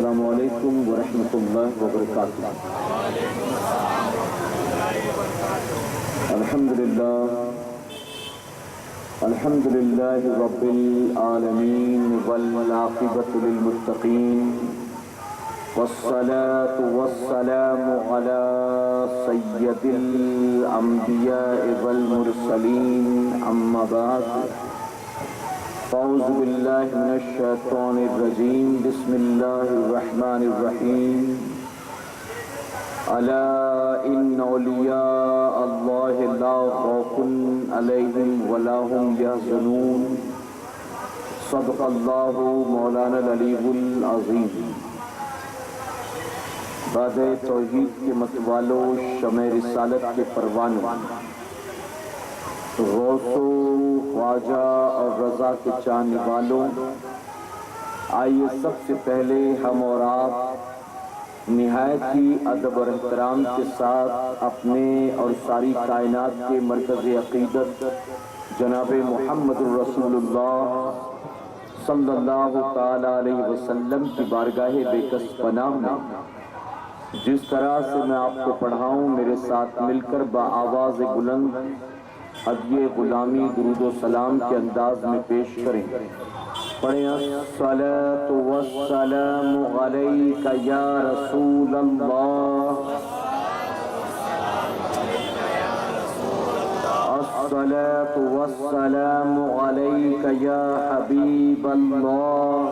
السلام علیکم ورحمۃ اللہ وبرکاتہ۔ الحمد للہ رب العالمین والعاقبۃ للمتقین والصلاة والسلام علی سید الانبیاء والمرسلین اما بعد اعوذ باللہ من الشیطان الرجیم بسم اللہ الرحمن الرحیم الا ان اولیاء اللہ لا خوف علیہم ولا هم یحزنون صدق اللہ مولانا العلی العظیم۔ بعد توحید کے متوالو، شمع رسالت کے پروانوں، غوث و خواجہ اور رضا کے چاہنے والوں، آئیے سب سے پہلے ہم اور آپ نہایت ہی ادب اور احترام کے ساتھ اپنے اور ساری کائنات کے مرکز عقیدت جناب محمد الرسول اللہ صلی اللہ تعالی علیہ وسلم کی بارگاہ بے کس پناہ میں جس طرح سے میں آپ کو پڑھاؤں میرے ساتھ مل کر بآواز بلند ہدیہ غلامی درود و سلام کے انداز میں پیش کریں۔ پڑھیں الصلاۃ والسلام علیک یا رسول اللہ، الصلاۃ والسلام علیک یا حبیب اللہ،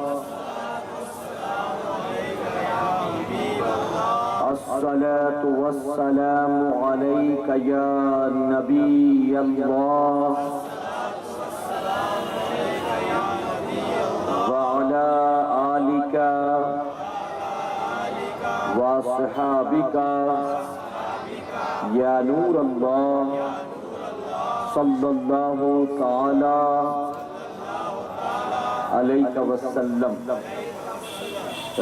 الصلاۃ والسلام علیک یا نبی اللہ وعلی آلک واصحابک یا نور اللہ صلی اللہ تعالی علیہ وسلم۔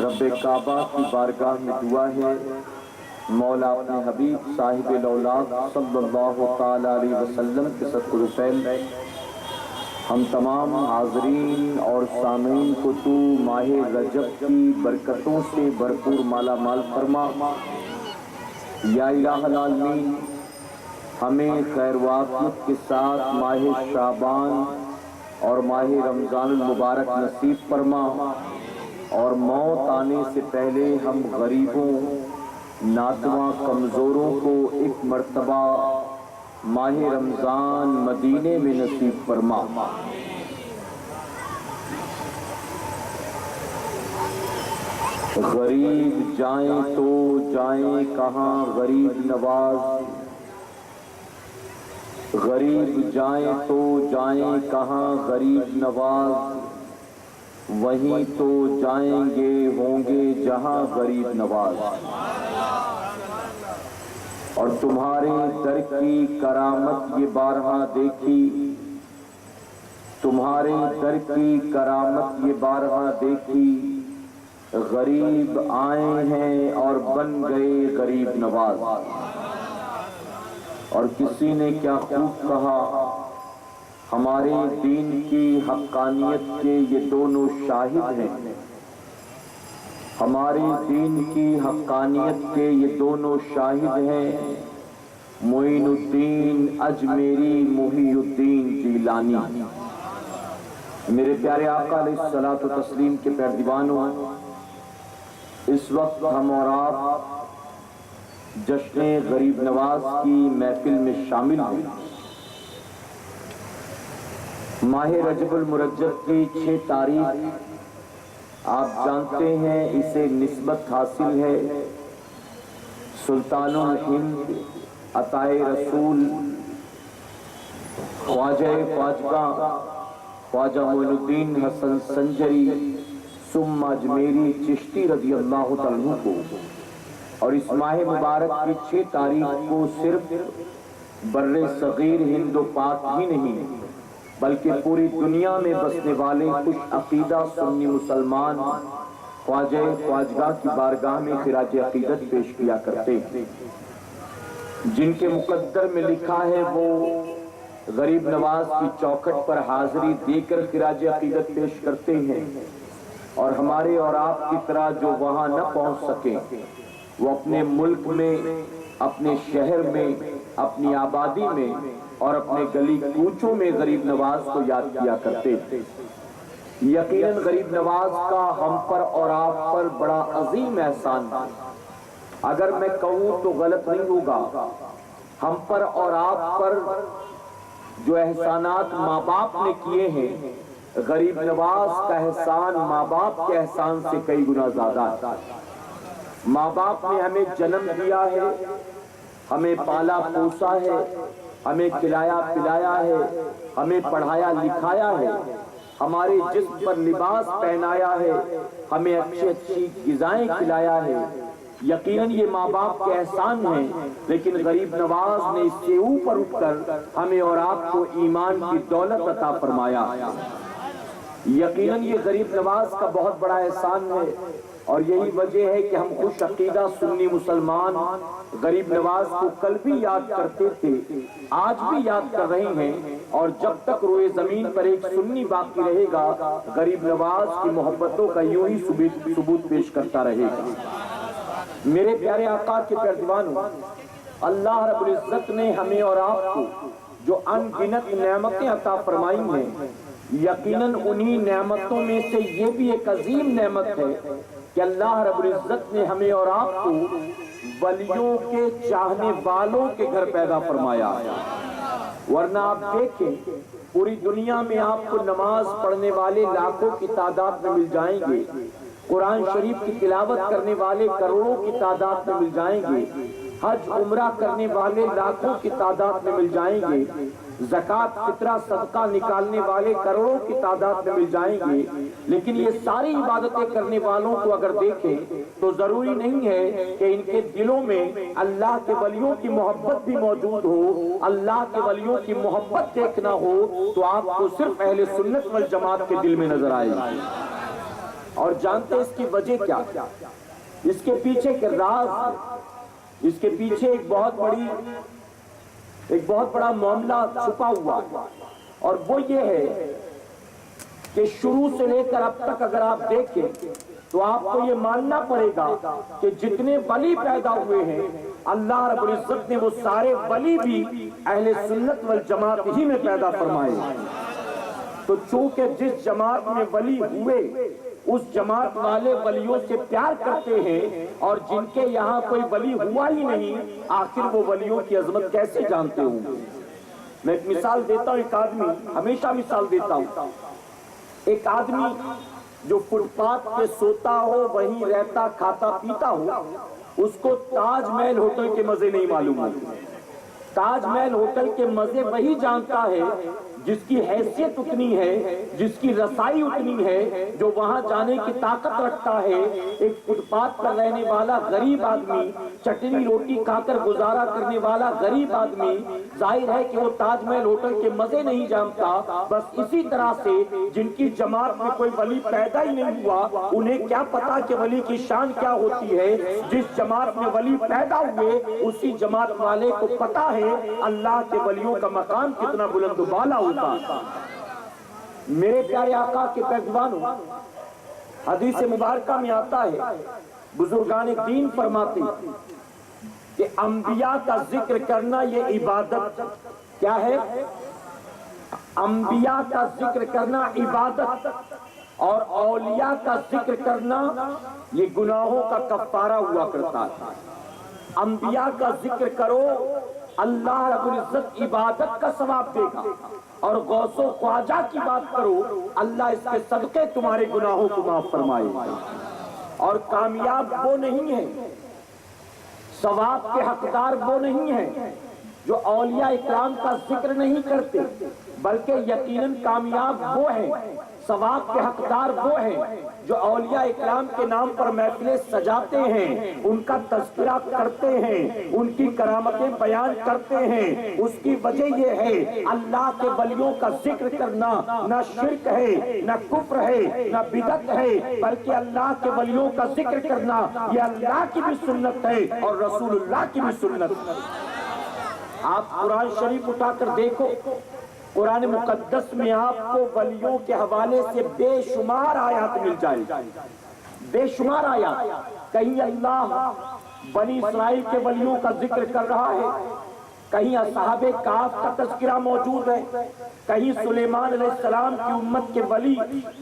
رب کعبہ کی بارگاہ میں دعا ہے مولا اپنے حبیب صاحب الاولاد صلی اللہ تعالی علیہ وسلم کے صدقہ فعل ہم تمام حاضرین اور سامعین کو تو ماہ رجب کی برکتوں سے بھرپور مالا مال فرما۔ یا الہ العالمین، ہمیں خیر و عافیت کے ساتھ ماہ شعبان اور ماہ رمضان المبارک نصیب فرما، اور موت آنے سے پہلے ہم غریبوں ناتواں کمزوروں کو ایک مرتبہ ماہ رمضان مدینے میں نصیب فرما۔ غریب جائیں تو جائیں کہاں غریب نواز، غریب جائیں تو جائیں کہاں غریب نواز، وہیں تو جائیں گے ہوں گے جہاں غریب نواز۔ اور تمہارے در کی کرامت یہ بارہا دیکھی، تمہارے در کی کرامت یہ بارہا دیکھی، غریب آئے ہیں اور بن گئے غریب نواز۔ اور کسی نے کیا خوب کہا، ہمارے دین کی حقانیت کے یہ دونوں شاہد ہیں، ہمارے دین کی حقانیت کے یہ دونوں شاہد ہیں، معین الدین اجمیری محی الدین جیلانی۔ میرے پیارے آقا علیہ الصلوۃ والتسلیم کے پیروانوں، اس وقت ہم اور آپ جشن غریب نواز کی محفل میں شامل ہیں۔ ماہ رجب المرجب کی 6 تاریخ آپ جانتے ہیں، اسے نسبت حاصل ہے سلطان الہند عطائے رسول خواجہ خواجگاہ خواجہ معین الدین حسن سنجری ثم اجمیری چشتی رضی اللہ تعالیٰ کو۔ اور اس ماہ مبارک کی 6 تاریخ کو صرف بر صغیر ہند و پاک ہی نہیں بلکہ پوری دنیا میں بسنے والے خوش عقیدہ سنی مسلمان خواجہ خواجگاہ کی بارگاہ میں خراج عقیدت پیش کیا کرتے ہیں۔ جن کے مقدر میں لکھا ہے وہ غریب نواز کی چوکھٹ پر حاضری دے کر خراج عقیدت پیش کرتے ہیں۔ اور ہمارے اور آپ کی طرح جو وہاں نہ پہنچ سکیں وہ اپنے ملک میں، اپنے شہر میں، اپنی آبادی میں اور اپنے گلی کوچوں میں غریب نواز کو یاد کیا کرتے تھے۔ یقیناً غریب نواز کا ہم پر اور آپ پر بڑا عظیم احسان ہے۔ اگر میں کہوں تو غلط نہیں ہوگا، ہم پر اور آپ پر جو احسانات ماں باپ نے کیے ہیں، غریب نواز کا احسان ماں باپ کے احسان سے کئی گنا زیادہ ہے۔ ماں باپ نے ہمیں جنم دیا ہے، ہمیں پالا پوسا ہے، ہمیں کھلایا پلایا ہے، ہمیں پڑھایا لکھایا ہے، ہمارے جسم پر لباس پہنایا ہے، ہمیں اچھی اچھی غذائیں کھلایا ہے۔ یقیناً یہ ماں باپ کے احسان ہیں، لیکن غریب نواز نے اس سے اوپر اٹھ کر ہمیں اور آپ کو ایمان کی دولت عطا فرمایا۔ یقیناً یہ غریب نواز کا بہت بڑا احسان ہے، اور یہی وجہ ہے کہ ہم خوش عقیدہ سنی مسلمان غریب نواز کو کل بھی یاد کرتے تھے، آج بھی یاد کر رہے ہیں، اور جب تک روئے زمین پر ایک سنی باقی رہے گا غریب نواز کی محبتوں کا یوں ہی ثبوت پیش کرتا رہے گا۔ میرے پیارے آقا کے پیارے دیوانوں، اللہ رب العزت نے ہمیں اور آپ کو جو ان گنت نعمتیں عطا فرمائی ہیں، یقیناً انہی نعمتوں میں سے یہ بھی ایک عظیم نعمت ہے کہ اللہ رب العزت نے ہمیں اور آپ کو ولیوں کے چاہنے والوں کے گھر پیدا فرمایا۔ ورنہ آپ دیکھیں پوری دنیا میں آپ کو نماز پڑھنے والے لاکھوں کی تعداد میں مل جائیں گے، قرآن شریف کی تلاوت کرنے والے کروڑوں کی تعداد میں مل جائیں گے، حج عمرہ کرنے والے لاکھوں کی تعداد میں مل جائیں گے، زکوٰۃ فطرہ صدقہ نکالنے والے کروڑوں کی تعداد میں مل جائیں گے، لیکن یہ ساری عبادتیں کرنے والوں کو اگر دیکھیں تو ضروری نہیں ہے کہ ان کے دلوں میں اللہ کے ولیوں کی محبت بھی موجود ہو۔ اللہ کے ولیوں کی محبت دیکھنا ہو تو آپ کو صرف اہل سنت والجماعت کے دل میں نظر آئے گی۔ اور جانتے اس کی وجہ کیا؟ اس کے پیچھے کے راز، اس کے پیچھے ایک بہت بڑا معاملہ چھپا ہوا ہے، اور وہ یہ ہے کہ شروع سے لے کر اب تک اگر آپ دیکھیں تو آپ کو یہ ماننا پڑے گا کہ جتنے ولی پیدا ہوئے ہیں اللہ رب العزت نے وہ سارے ولی بھی اہل سنت والجماعت ہی میں پیدا فرمائے۔ تو چونکہ جس جماعت میں ولی ہوئے اس جماعت والے ولیوں سے پیار کرتے ہیں، اور جن کے یہاں کوئی ولی ہوا ہی نہیں آخر وہ ولیوں کی عظمت کیسے جانتے ہوں گے؟ میں ایک مثال دیتا ہوں، ایک آدمی، ہمیشہ مثال دیتا ہوں، ایک آدمی جو فٹ پاتھ پہ سوتا ہو، وہیں رہتا کھاتا پیتا ہو، اس کو تاج محل ہوٹل کے مزے نہیں معلوم ہوتے۔ تاج محل ہوٹل کے مزے وہی جانتا ہے جس کی حیثیت اتنی ہے، جس کی رسائی اتنی ہے، جو وہاں جانے کی طاقت رکھتا ہے۔ ایک فٹ پاتھ پر رہنے والا غریب آدمی، چٹنی روٹی کھا کر گزارا کرنے والا غریب آدمی، ظاہر ہے کہ وہ تاج محل ہوٹل کے مزے نہیں جانتا۔ بس اسی طرح سے جن کی جماعت میں کوئی ولی پیدا ہی نہیں ہوا انہیں کیا پتا کہ ولی کی شان کیا ہوتی ہے؟ جس جماعت میں ولی پیدا ہوئے اسی جماعت والے کو پتا ہے اللہ کے ولیوں کا مقام کتنا بلند و بالا ہوتا۔ میرے پیارے آقا کے پیغمبروں، حدیث مبارکہ میں آتا ہے، بزرگان دین فرماتے کہ انبیاء کا ذکر کرنا یہ عبادت کیا ہے؟ انبیاء کا ذکر کرنا عبادت، اور اولیاء کا ذکر کرنا یہ گناہوں کا کفارہ ہوا کرتا ہے۔ انبیاء کا ذکر کرو اللہ رب العزت عبادت کا ثواب دے گا، اور غوث و خواجہ کی بات کرو اللہ اس کے صدقے تمہارے گناہوں کو معاف فرمائے گا۔ اور کامیاب وہ نہیں ہے، ثواب کے حقدار وہ نہیں ہیں جو اولیاء اکرام کا ذکر نہیں کرتے، بلکہ یقیناً کامیاب وہ ہیں، ثواب کے حقدار وہ ہیں جو اولیاء اکرام کے نام پر محفلیں سجاتے ہیں، ان کا تذکرہ کرتے ہیں، ان کی کرامتیں بیان کرتے ہیں۔ اس کی وجہ یہ ہے اللہ کے ولیوں کا ذکر کرنا نہ شرک ہے، نہ کفر ہے، نہ بدعت ہے، بلکہ اللہ کے ولیوں کا ذکر کرنا یہ اللہ کی بھی سنت ہے اور رسول اللہ کی بھی سنت ہے۔ آپ قرآن شریف اٹھا کر دیکھو، قرآن مقدس میں آپ کو ولیوں کے حوالے سے بے شمار آیات مل جائے گی، بے شمار آیات۔ کہیں اللہ بنی اسرائیل کے ولیوں کا ذکر کر رہا ہے، کہیں اصحاب کہف کا تذکرہ موجود ہے، کہیں سلیمان علیہ السلام کی امت کے ولی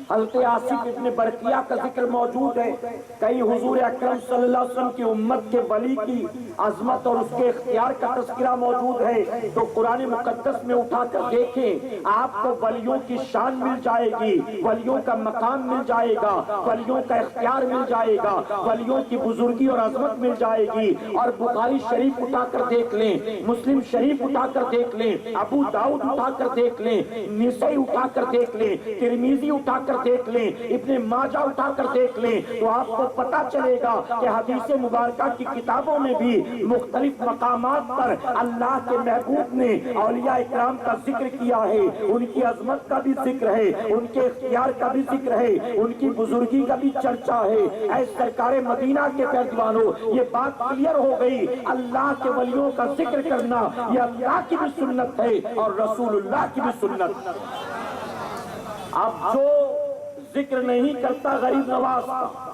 حضرت آصف ابن برقیہ کا ذکر موجود ہے، کہیں حضور اکرم صلی اللہ علیہ وسلم کی امت کے ولی کی عظمت اور اس کے اختیار کا تذکرہ موجود ہے۔ تو قرآن مقدس میں اٹھا کر دیکھیں، آپ کو ولیوں کی شان مل جائے گی، ولیوں کا مقام مل جائے گا، ولیوں کا اختیار مل جائے گا، ولیوں کی بزرگی اور عظمت مل جائے گی۔ اور بخاری شریف اٹھا کر دیکھ لیں، مسلم شریف اٹھا کر دیکھ لیں، ابو داؤد اٹھا کر دیکھ لیں، نسائی اٹھا کر دیکھ لیں، ترمذی اٹھا کر دیکھ لیں، ابن ماجہ اٹھا کر دیکھ لیں، تو آپ کو پتا چلے گا کہ حدیث مبارکہ کی کتابوں میں بھی مختلف مقامات پر اللہ کے محبوب نے اولیاء اکرام کا ذکر کیا ہے، ان کی عظمت کا بھی ذکر ہے، ان کے اختیار کا بھی ذکر ہے، ان کی بزرگی کا بھی چرچا ہے۔ اے سرکار مدینہ کے فیضانوں، یہ بات کلیئر ہو گئی، اللہ کے ولیوں کا ذکر کرنا یہ اللہ کی بھی سنت ہے اور رسول اللہ کی بھی سنت۔ اب جو ذکر نہیں کرتا غریب نواز کا،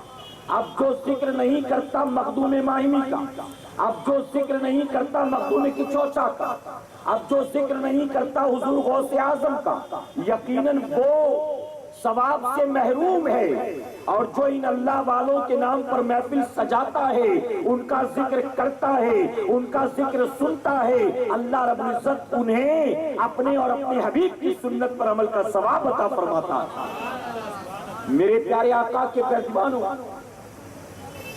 اب جو ذکر نہیں کرتا مخدوم ماہمی کا، اب جو ذکر نہیں کرتا مخدوم کی چوچا کا، اب جو ذکر نہیں کرتا حضور غوث اعظم کا، یقیناً وہ ثواب سے محروم ہے۔ اور جو ان اللہ والوں کے نام پر محفل سجاتا ہے، ان کا ذکر کرتا ہے، ان کا ذکر سنتا ہے، اللہ رب العزت انہیں اپنے اور اپنے حبیب کی سنت پر عمل کا ثواب عطا فرماتا ہے۔ میرے پیارے آقا کے پیروانوں،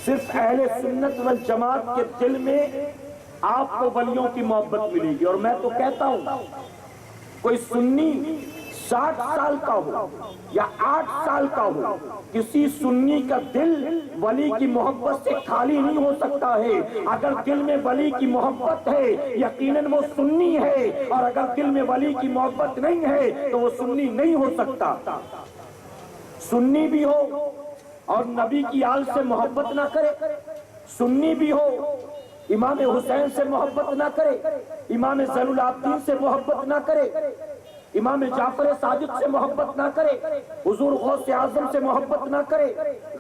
صرف اہل سنت والجماعت کے دل میں آپ کو ولیوں کی محبت ملے گی۔ اور میں تو کہتا ہوں، کوئی سنی 60 سال کا ہو یا 8 سال کا ہو، کسی سنی کا دل ولی کی محبت سے خالی نہیں ہو سکتا ہے۔ اگر دل میں ولی کی محبت ہے یقیناً وہ سنی ہے، اور اگر دل میں ولی کی محبت نہیں ہے تو وہ سنی نہیں ہو سکتا۔ سنی بھی ہو اور نبی کی آل سے محبت نہ کرے، سنی بھی ہو امام حسین سے محبت نہ کرے، امام زین العابدین سے محبت نہ کرے، امام جعفر صادق سے محبت نہ کرے، حضور غوث اعظم سے محبت نہ کرے،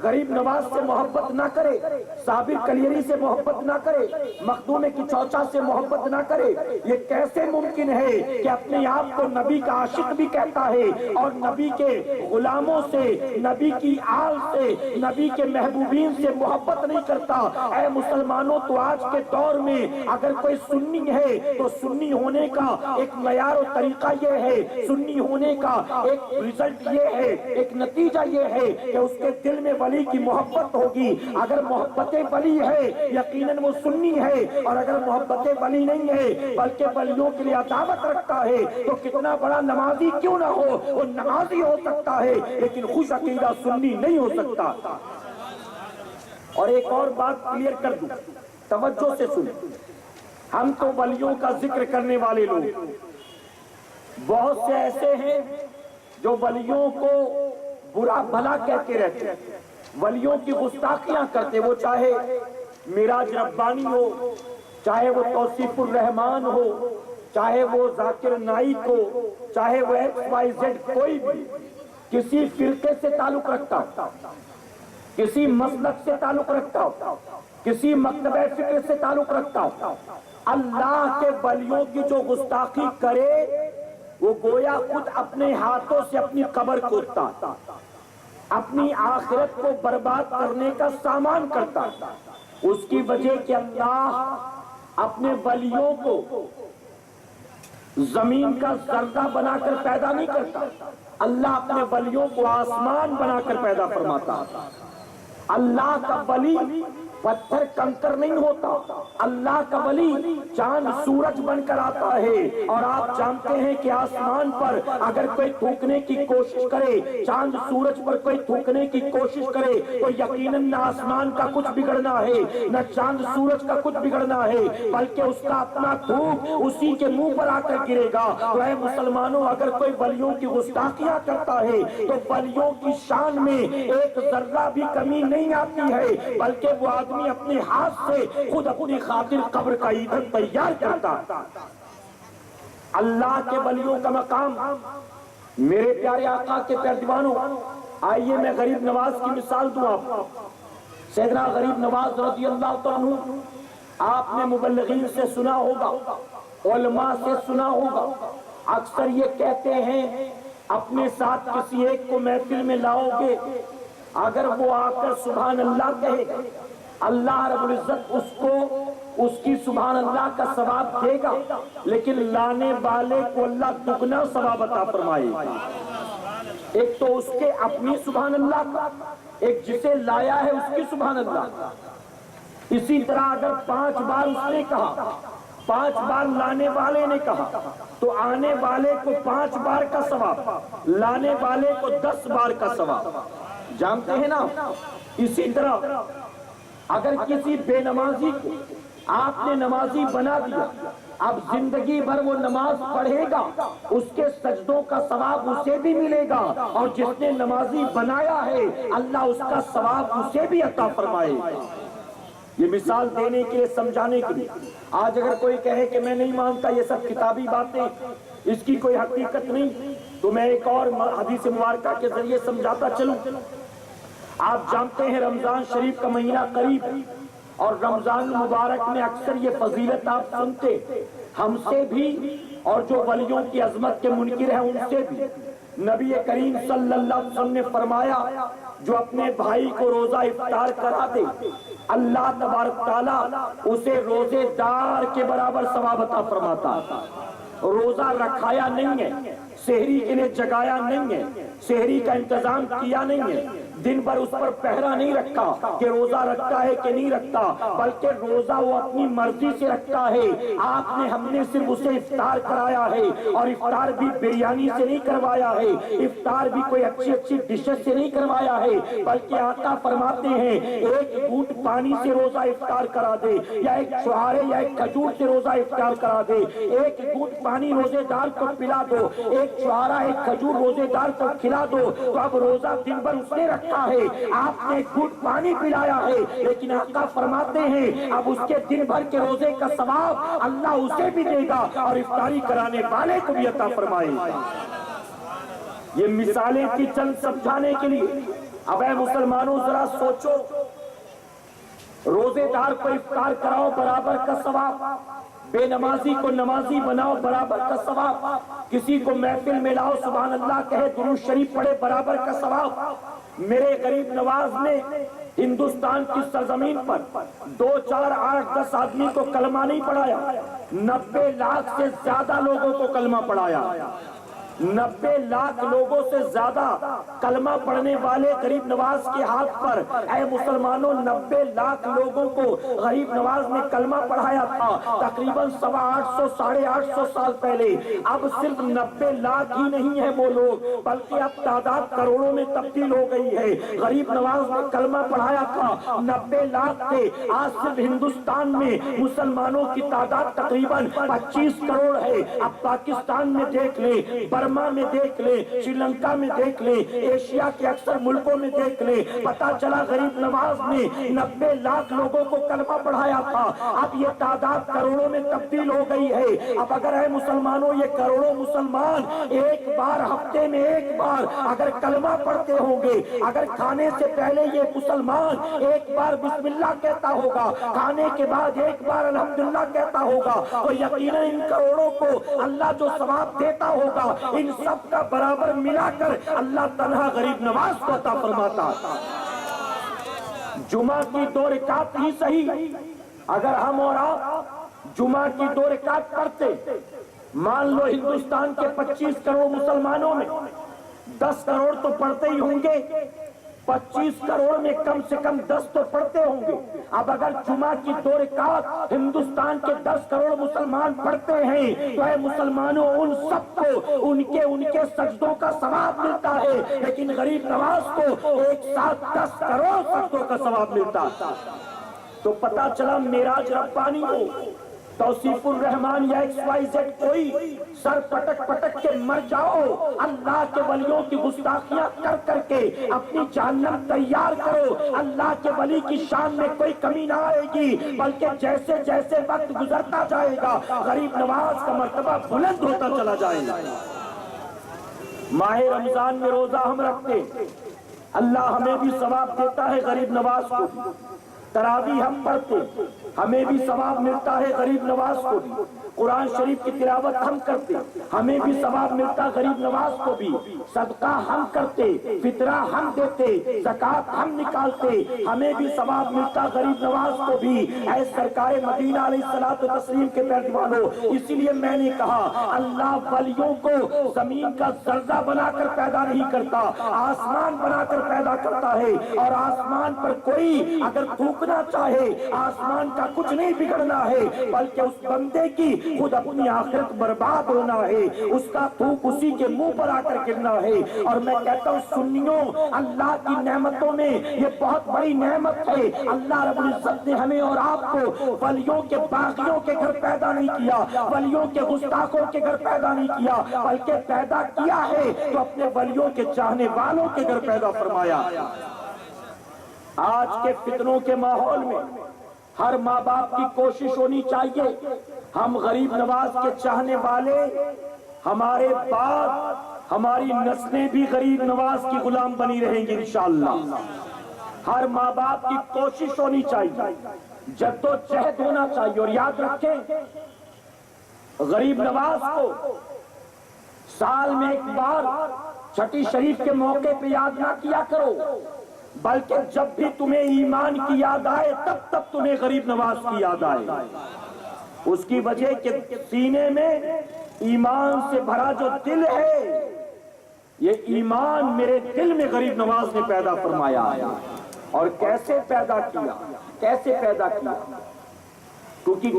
غریب نواز سے محبت نہ کرے، صابر کلیری سے محبت نہ کرے، مخدوم کی چوچا سے محبت نہ کرے، یہ کیسے ممکن ہے کہ اپنے آپ کو نبی کا عاشق بھی کہتا ہے اور نبی کے غلاموں سے، نبی کی آل سے، نبی کے محبوبین سے محبت نہیں کرتا؟ اے مسلمانوں، تو آج کے دور میں اگر کوئی سنی ہے تو سنی ہونے کا ایک معیار و طریقہ یہ ہے، سنی ہونے کا ایک رزلٹ یہ ہے، ایک نتیجہ یہ ہے کہ اس کے دل میں ولی کی محبت ہوگی۔ اگر محبت ولی ہے یقیناً وہ سنی ہے، اور اگر محبت ولی نہیں ہے بلکہ ولیوں کے لیے عداوت رکھتا ہے تو کتنا بڑا نمازی کیوں نہ ہو، وہ نمازی ہو سکتا ہے لیکن خوش عقیدہ سنی نہیں ہو سکتا۔ اور ایک اور بات کلیئر کر دوں، توجہ سے سنیں، ہم تو ولیوں کا ذکر کرنے والے لوگ، بہت سے ایسے ہیں جو ولیوں کو برا بھلا کہتے رہتے ہیں، ولیوں کی گستاخیاں کرتے، وہ چاہے معراج ربانی ہو، چاہے وہ توصیف الرحمان ہو، چاہے وہ ذاکر نائک ہو، چاہے وہ XYZ کوئی بھی کسی فرقے سے تعلق رکھتا ہو، کسی مسلک سے تعلق رکھتا ہو، کسی مکتبہ فکر سے تعلق رکھتا ہو، اللہ کے ولیوں کی جو گستاخی کرے وہ گویا خود اپنے ہاتھوں سے اپنی قبر کھودتا، اپنی آخرت کو برباد کرنے کا سامان کرتا۔ اس کی وجہ کہ اللہ اپنے ولیوں کو زمین کا ذرہ بنا کر پیدا نہیں کرتا، اللہ اپنے ولیوں کو آسمان بنا کر پیدا فرماتا۔ اللہ کا ولی پتھر کنکر نہیں ہوتا، اللہ کا ولی چاند سورج بن کر آتا ہے۔ اور آپ جانتے ہیں کہ آسمان پر اگر کوئی تھوکنے کی کوشش کرے، چاند سورج پر کوئی تھوکنے کی کوشش کرے تو یقیناً نہ آسمان کا کچھ بگڑنا ہے، نہ چاند سورج کا کچھ بگڑنا ہے، بلکہ اس کا اپنا تھوک اسی کے منہ پر آ کر گرے گا۔ تو اے مسلمانوں، اگر کوئی ولیوں کی گستاخیاں کرتا ہے تو ولیوں کی شان میں ایک ذرہ بھی کمی نہیں آتی ہے، بلکہ وہ آدمی اپنے ہاتھ سے خود اپنی خاطر قبر کا ایندھن تیار کرتا۔ اللہ کے ولیوں کا مقام، میرے پیارے آقا کے پیارے دیوانوں، آئیے میں غریب نواز کی مثال دوں آپ کو۔ سیدنا غریب نواز رضی اللہ تعالیٰ عنہ، آپ نے مبلغین سے سنا ہوگا، علماء سے سنا ہوگا، اکثر یہ کہتے ہیں اپنے ساتھ کسی ایک کو محفل میں لاؤ گے، اگر وہ آ کر سبحان اللہ کہے گا، اللہ رب العزت اس کو اس کی سبحان اللہ کا ثواب دے گا، لیکن لانے والے کو اللہ دگنا ثواب عطا فرمائے گا۔ ایک تو اس کے اپنی سبحان اللہ کا، ایک جسے لایا ہے اس کی سبحان اللہ کا۔ اسی طرح اگر 5 بار اس نے کہا، 5 بار لانے والے نے کہا، تو آنے والے کو 5 بار کا ثواب، لانے والے کو 10 بار کا ثواب، جانتے ہیں نا۔ اسی طرح اگر کسی بے نمازی کو آپ نے نمازی بنا دیا، اب زندگی بھر وہ نماز پڑھے گا، اس کے سجدوں کا ثواب اسے بھی ملے گا، اور جس نے نمازی بنایا ہے اللہ اس کا ثواب اسے بھی عطا فرمائے گا۔ یہ مثال دینے کے لیے، سمجھانے کے لیے۔ آج اگر کوئی کہے کہ میں نہیں مانتا یہ سب کتابی باتیں، اس کی کوئی حقیقت نہیں، تو میں ایک اور حدیث مبارکہ کے ذریعے سمجھاتا چلوں۔ آپ جانتے ہیں رمضان شریف کا مہینہ قریب، اور رمضان مبارک میں اکثر یہ فضیلت آپ سنتے، ہم سے بھی اور جو ولیوں کی عظمت کے منکر ہیں ان سے بھی۔ نبی کریم صلی اللہ علیہ وسلم نے فرمایا، جو اپنے بھائی کو روزہ افطار کرا دے، اللہ تبارک تعالیٰ اسے روزے دار کے برابر ثواب عطا فرماتا ہے۔ روزہ رکھایا نہیں ہے، سحری کے لیے جگایا نہیں ہے، سحری کا انتظام کیا نہیں ہے، دن بھر اس پر پہرا نہیں رکھا کہ روزہ رکھتا ہے کہ نہیں رکھتا، بلکہ روزہ وہ اپنی مرضی سے رکھتا ہے۔ ہم نے صرف اسے افطار کرایا ہے، اور افطار بھی بریانی سے نہیں کروایا ہے، افطار بھی کوئی اچھی ڈشز سے نہیں کروایا ہے، بلکہ آقا فرماتے ہیں ایک گھونٹ پانی سے روزہ افطار کرا دے، یا ایک چھہارے یا ایک کھجور سے روزہ افطار کرا دے، ایک گھونٹ پانی روزے دار کو پلا دو، ایک چھہارا ایک کھجور روزے دار کو کھلا دو، تو اب روزہ دن بھر اس نے رکھا ہے، آپ نے ایک گھونٹ پانی پلایا ہے، لیکن آقا فرماتے ہیں اب اس کے دن بھر کے روزے کا ثواب اللہ اسے بھی دے گا، اور افطاری کرانے والے کو بھی عطا فرمائے گا۔ یہ مثالیں کی چند سمجھانے کے لیے۔ اب اے مسلمانوں ذرا سوچو، روزے دار کو افطار کراؤ برابر کا ثواب، بے نمازی کو نمازی بناؤ برابر کا ثواب، کسی کو محفل میں لاؤ سبحان اللہ کہے درود شریف پڑھے برابر کا ثواب۔ میرے غریب نواز نے ہندوستان کی سرزمین پر 2 4 8 10 آدمی کو کلمہ نہیں پڑھایا، 90 لاکھ سے زیادہ لوگوں کو کلمہ پڑھایا، 90 لاکھ لوگوں سے زیادہ کلمہ پڑھنے والے غریب نواز کے ہاتھ پر۔ اے مسلمانوں، 90 لاکھ لوگوں کو غریب نواز نے کلمہ پڑھایا تھا، تقریباً 850 850 سال پہلے۔ اب صرف 90 لاکھ ہی نہیں ہے وہ لوگ، بلکہ اب تعداد کروڑوں میں تبدیل ہو گئی ہے۔ غریب نواز نے کلمہ پڑھایا تھا، 90 لاکھ تھے، آج صرف ہندوستان میں مسلمانوں کی تعداد تقریباً 25 کروڑ ہے۔ اب پاکستان میں دیکھ لیں، برما میں دیکھ لیں، سری لنکا میں دیکھ لیں، ایشیا کے اکثر ملکوں میں دیکھ لیں، پتا چلا غریب نواز نے 90 لاکھ لوگوں کو کلمہ پڑھایا تھا، اب یہ تعداد کروڑوں میں تبدیل ہو گئی ہے۔ اب اگر ہے مسلمانوں، یہ کروڑوں مسلمان ایک بار ہفتے میں ایک بار اگر کلمہ پڑھتے ہوں گے، اگر کھانے سے پہلے یہ مسلمان ایک بار بسم اللہ کہتا ہوگا، کھانے کے بعد ایک بار الحمدللہ کہتا ہوگا، تو یقیناً ان کروڑوں کو اللہ جو ثواب دیتا ہوگا ان سب کا برابر ملا کر اللہ تنہا غریب نواز کو عطا فرماتا۔ جمعہ کی 2 رکعت ہی صحیح، اگر ہم اور آپ جمعہ کی 2 رکعت پڑھتے، مان لو ہندوستان کے 25 کروڑ مسلمانوں میں 10 کروڑ تو پڑھتے ہی ہوں گے، 25 کروڑ میں کم سے کم 10 تو پڑھتے ہوں گے۔ اب اگر جمعہ کی 2 رکعت ہندوستان کے 10 کروڑ مسلمان پڑھتے ہیں تو اے مسلمانوں ان سب کو ان کے سجدوں کا ثواب ملتا ہے، لیکن غریب نواز کو ایک ساتھ 10 کروڑ سجدوں کا ثواب ملتا۔ تو پتا چلا معراج ربانی ہو توصیف الرحمان یا XYZ کوئی سر پٹک پٹک کے مر جاؤ، اللہ کے ولیوں کی گستاخیاں کر کر کے اپنی جہنم تیار کرو، اللہ کے ولی کی شان میں کوئی کمی نہ آئے گی، بلکہ جیسے جیسے وقت گزرتا جائے گا غریب نواز کا مرتبہ بلند ہوتا چلا جائے گا۔ ماہ رمضان میں روزہ ہم رکھتے، اللہ ہمیں بھی ثواب دیتا ہے غریب نواز کو، تراویح ہم پڑھتے ہمیں بھی ثواب ملتا ہے غریب نواز کو بھی، قرآن شریف کی تلاوت ہم کرتے ہمیں بھی ثواب ملتا غریب نواز کو بھی، صدقہ ہم کرتے، فطرہ ہم دیتے، زکوٰۃ ہم نکالتے ہمیں بھی ثواب ملتا غریب نواز کو بھی۔ اے سرکار مدینہ علیہ الصلوۃ والتسلیم کے پیروانوں، اسی لیے میں نے کہا اللہ ولیوں کو زمین کا ذرہ بنا کر پیدا نہیں کرتا، آسمان بنا کر پیدا کرتا ہے، اور آسمان پر کوئی اگر تھوکنا چاہے آسمان کا کچھ نہیں بگڑنا ہے، بلکہ اس بندے کی خود اپنی آخرت برباد ہونا ہے، اس کا تھوک اسی کے منہ پر آ کر گرنا ہے۔ اور میں کہتا ہوں سنیوں، اللہ کی نعمتوں میں یہ بہت بڑی نعمت ہے، اللہ رب العزت نے ہمیں اور آپ کو ولیوں کے باغیوں کے گھر پیدا نہیں کیا، ولیوں کے گستاخوں کے گھر پیدا نہیں کیا، بلکہ پیدا کیا ہے تو اپنے ولیوں کے چاہنے والوں کے گھر پیدا فرمایا۔ آج کے فتنوں کے ماحول میں ہر ماں باپ کی کوشش ہونی چاہیے ہم غریب نواز کے چاہنے والے، ہمارے بعد ہماری نسلیں بھی غریب نواز کی غلام بنی رہیں گی انشاءاللہ۔ ہر ماں باپ کی کوشش ہونی چاہیے، جدوجہد ہونا چاہیے، اور یاد رکھیں غریب نواز کو سال میں ایک بار چھٹی شریف کے موقع پہ یاد نہ کیا کرو، بلکہ جب بھی تمہیں ایمان کی یاد آئے تب تمہیں غریب نواز کی یاد آئے۔ اس کی وجہ کہ سینے میں ایمان سے بھرا جو دل ہے، یہ ایمان میرے دل میں غریب نواز نے پیدا فرمایا ہے۔ اور کیسے پیدا کیا، کیسے پیدا کیا؟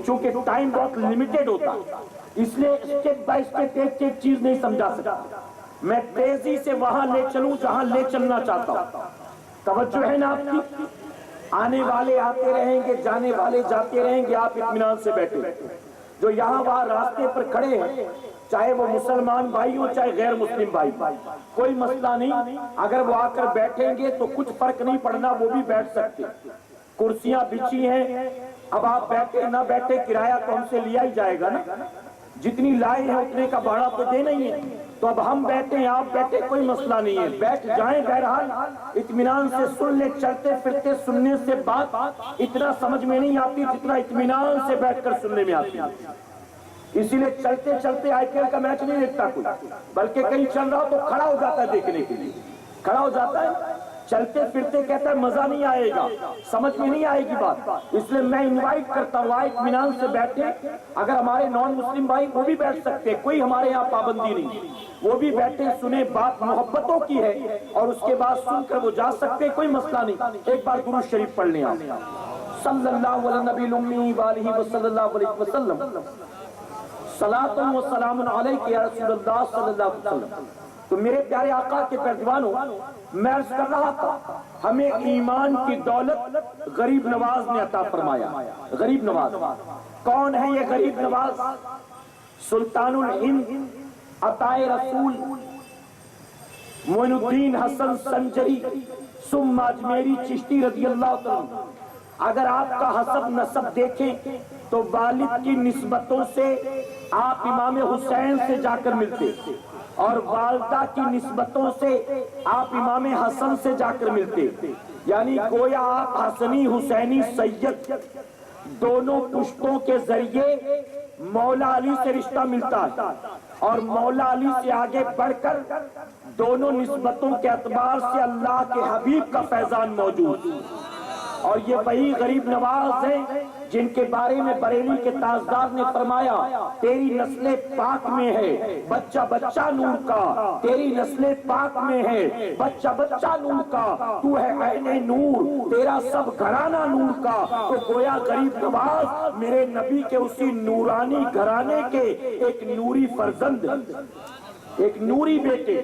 چونکہ ٹائم بہت لمیٹڈ ہوتا، اس لیے اسٹیپ بائی اسٹیپ ایک ایک چیز نہیں سمجھا سکتا، میں تیزی سے وہاں لے چلوں جہاں لے چلنا چاہتا ہوں۔ توجہ ہے نا آپ کی؟ آنے والے آتے رہیں گے، جانے والے جاتے رہیں گے، آپ اطمینان سے بیٹھے۔ جو یہاں وہاں راستے پر کھڑے ہیں، چاہے وہ مسلمان بھائی ہو چاہے غیر مسلم بھائی، کوئی مسئلہ نہیں، اگر وہ آ کر بیٹھیں گے تو کچھ فرق نہیں پڑنا، وہ بھی بیٹھ سکتے۔ کرسیاں بچھی ہیں، اب آپ بیٹھے نہ بیٹھے کرایہ تو ہم سے لیا ہی جائے گا نا، جتنی لائے ہیں اتنے کا بھاڑا تو دینا ہی ہے، تو اب ہم بیٹھے ہیں آپ بیٹھے کوئی مسئلہ نہیں ہے، بیٹھ جائیں، بہرحال اطمینان سے سن لیں۔ چلتے پھرتے سننے سے بات اتنا سمجھ میں نہیں آتی جتنا اطمینان سے بیٹھ کر سننے میں آتی ہے۔ اسی لیے چلتے چلتے IPL کا میچ نہیں دیکھتا کوئی، بلکہ کہیں چل رہا تو کھڑا ہو جاتا ہے دیکھنے کے لیے، کھڑا ہو جاتا ہے، چلتے پھرتے کہتا ہے مزہ نہیں آئے گا، سمجھ میں نہیں آئے گی بات۔ اس لیے میں انوائٹ کرتا ہوں اطمینان سے بیٹھے، اگر ہمارے نان مسلم بھائی وہ بھی بیٹھ سکتے، کوئی ہمارے یہاں پابندی نہیں، وہ بھی بیٹھے سنیں، بات محبتوں کی ہے اور اس کے بعد سن کر وہ جا سکتے، کوئی مسئلہ نہیں۔ ایک بار درود شریف پڑھ لیں آپ، صلی اللہ علی نبی الامی وآلہ وصلی اللہ علیہ وسلم، صلاۃ و سلام علیک یا رسول اللہ صلی اللہ علیہ وسلم۔ تو میرے پیارے آقا کے پیروانوں، میں عرض کر رہا تھا ہمیں ایمان کی دولت غریب نواز نے عطا فرمایا۔ غریب نواز کون ہے؟ یہ غریب نواز سلطان الہند عطائے رسول معین الدین حسن سنجری ثم اجمیری چشتی رضی اللہ عنہ۔ اگر آپ کا حسب نسب دیکھیں تو والد کی نسبتوں سے آپ امام حسین سے جا کر ملتے، اور والدہ کی نسبتوں سے آپ امام حسن سے جا کر ملتے، یعنی گویا آپ حسنی حسینی سید دونوں پشتوں کے ذریعے مولا علی سے رشتہ ملتا ہے، اور مولا علی سے آگے بڑھ کر دونوں نسبتوں کے اعتبار سے اللہ کے حبیب کا فیضان موجود، اور یہ وہی غریب نواز ہیں جن کے بارے میں بریلی کے تاجدار نے فرمایا تیری نسل پاک میں ہے بچہ بچہ نور کا، تیری نسل پاک میں ہے بچہ بچہ نور کا، تو ہے عین نور، تیرا سب گھرانہ نور کا۔ تو گویا غریب نواز میرے نبی کے اسی نورانی گھرانے کے ایک نوری فرزند، ایک نوری بیٹے۔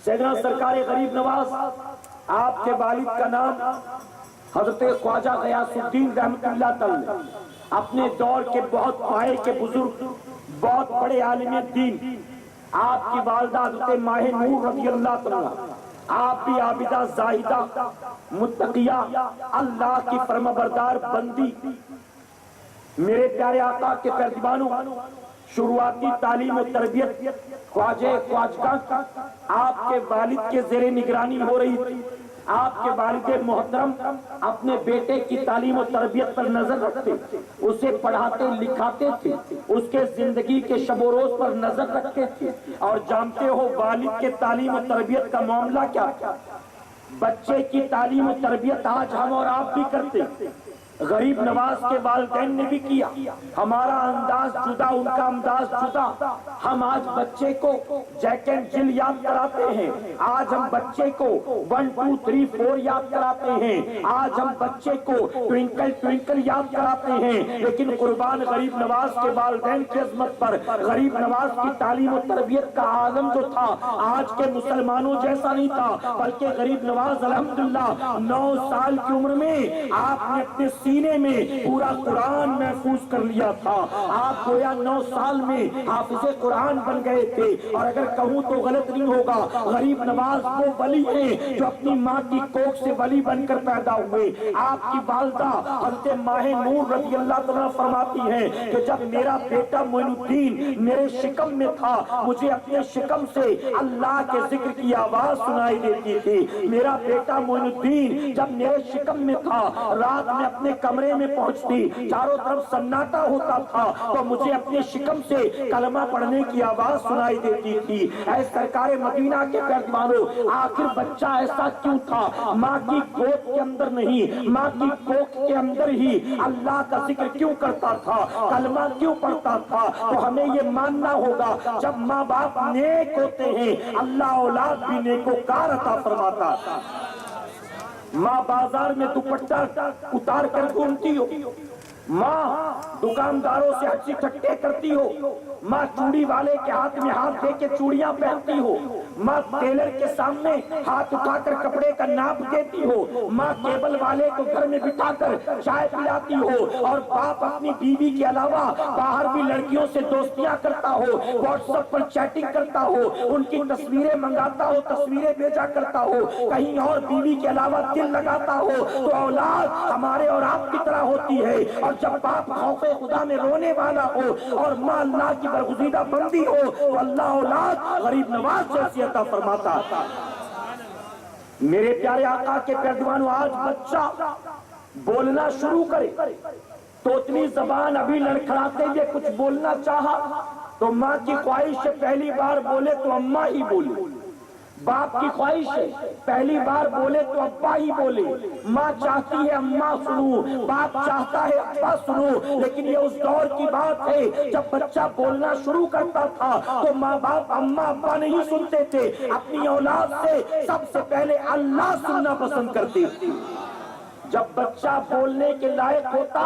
سیدنا سرکار غریب نواز، آپ کے والد کا نام حضرت خواجہ غیاث الدین رحمت اللہ تعالی، اپنے دور کے بہت پائے کے بزرگ، بہت بڑے عالم دین، آپ کی والدہ حضرت ماہ نور رضی اللہ تعالیٰ، آپ بھی عابدہ زاہدہ متقیہ اللہ کی فرمانبردار بندی، میرے پیارے آقا کے پیروانوں، شروعاتی تعلیم و تربیت خواجہ خواجگاں آپ کے والد کے زیر نگرانی ہو رہی تھی۔ آپ کے والد محترم اپنے بیٹے کی تعلیم و تربیت پر نظر رکھتے، اسے پڑھاتے لکھاتے تھے، اس کے زندگی کے شب و روز پر نظر رکھتے تھے۔ اور جانتے ہو والد کے تعلیم و تربیت کا معاملہ کیا تھا؟ بچے کی تعلیم و تربیت آج ہم اور آپ بھی کرتے، غریب نواز کے والدین نے بھی کیا، ہمارا انداز جدا، ان کا انداز جدا۔ ہم آج بچے کو جیک اینڈ جل یاد کراتے ہیں، آج ہم بچے کو 1 2 3 4 یاد کراتے ہیں، آج ہم بچے کو ٹوئنکل ٹوئنکل یاد کراتے ہیں، لیکن قربان غریب نواز کے والدین کی عظمت پر غریب نواز کی تعلیم و تربیت کا عالم جو تھا آج کے مسلمانوں جیسا نہیں تھا، بلکہ غریب نواز الحمدللہ 9 سال کی عمر میں آپ نے اپنے سینے میں پورا قرآن محفوظ کر لیا تھا۔ آپ گویا 9 سال میں حافظ قرآن بن گئے تھے، اور اگر کہوں تو غلط نہیں ہوگا، غریب نواز وہ ولی ہیں جو اپنی ماں کی کوکھ سے ولی بن کر پیدا ہوئے۔ آپ کی والدہ حضرت ماہ نور رضی اللہ تعالیٰ فرماتی ہیں کہ جب میرا بیٹا معین الدین میرے شکم میں تھا، مجھے اپنے شکم سے اللہ کے ذکر کی آواز سنائی دیتی تھی۔ میرا بیٹا معین الدین جب میرے شکم میں تھا، رات میں اپنے کمرے میں پہنچتی، چاروں طرف سناٹا ہوتا تھا، تو مجھے اپنے شکم سے کلمہ پڑھنے کی آواز سنائی دیتی تھی۔ اے سرکار مدینہ کے پیروانوں، آخر بچہ ایسا کیوں تھا؟ ماں کی گود کے اندر نہیں، ماں کی کوکھ کے اندر ہی اللہ کا ذکر کیوں کرتا تھا، کلمہ کیوں پڑھتا تھا؟ تو ہمیں یہ ماننا ہوگا جب ماں باپ نیک ہوتے ہیں، اللہ اولاد بھی نیکوکار عطا فرماتا۔ ماں بازار میں دوپٹہ اتار کر گھومتی ہو، ماں دکانداروں سے ہنسی ٹھٹے کرتی ہو، ماں چوڑی والے کے ہاتھ میں ہاتھ دے کے چوڑیاں پہنتی ہو، ماں ٹیلر کے سامنے ہاتھ اٹھا کر کپڑے کا ناپ دیتی ہو، ماں کیبل والے کو گھر میں بٹھا کر چائے پلاتی ہو، اور باپ اپنی بیوی کے علاوہ باہر بھی لڑکیوں سے دوستیاں کرتا ہو، واٹس ایپ پر چیٹنگ کرتا ہو، ان کی تصویریں منگاتا ہو، تصویریں بھیجا کرتا ہو، کہیں اور بیوی کے علاوہ دل لگاتا ہو، تو اولاد ہمارے اور آپ کی طرح ہوتی ہے۔ اور جب باپ خوف خدا میں رونے والا ہو اور ماں اللہ کی برگزیدہ بندی ہو، تو اللہ اولاد غریب نواز جیسی عطا فرماتا۔ میرے پیارے آقا کے پیروانوں، آج بچہ بولنا شروع کرے تو اتنی زبان ابھی لڑکھڑاتے ہوئے کچھ بولنا چاہا تو ماں کی خواہش ہے پہلی بار بولے تو اماں ہی بولے، باپ کی خواہش ہے پہلی بار بولے تو ابا ہی بولے، ماں چاہتی ہے اماں سنوں، باپ چاہتا ہے ابا سنوں، لیکن یہ اس دور کی بات ہے جب بچہ بولنا شروع کرتا تھا تو ماں باپ اماں ابا نہیں سنتے تھے، اپنی اولاد سے سب سے پہلے اللہ سننا پسند کرتے تھے۔ جب بچہ بولنے کے لائق ہوتا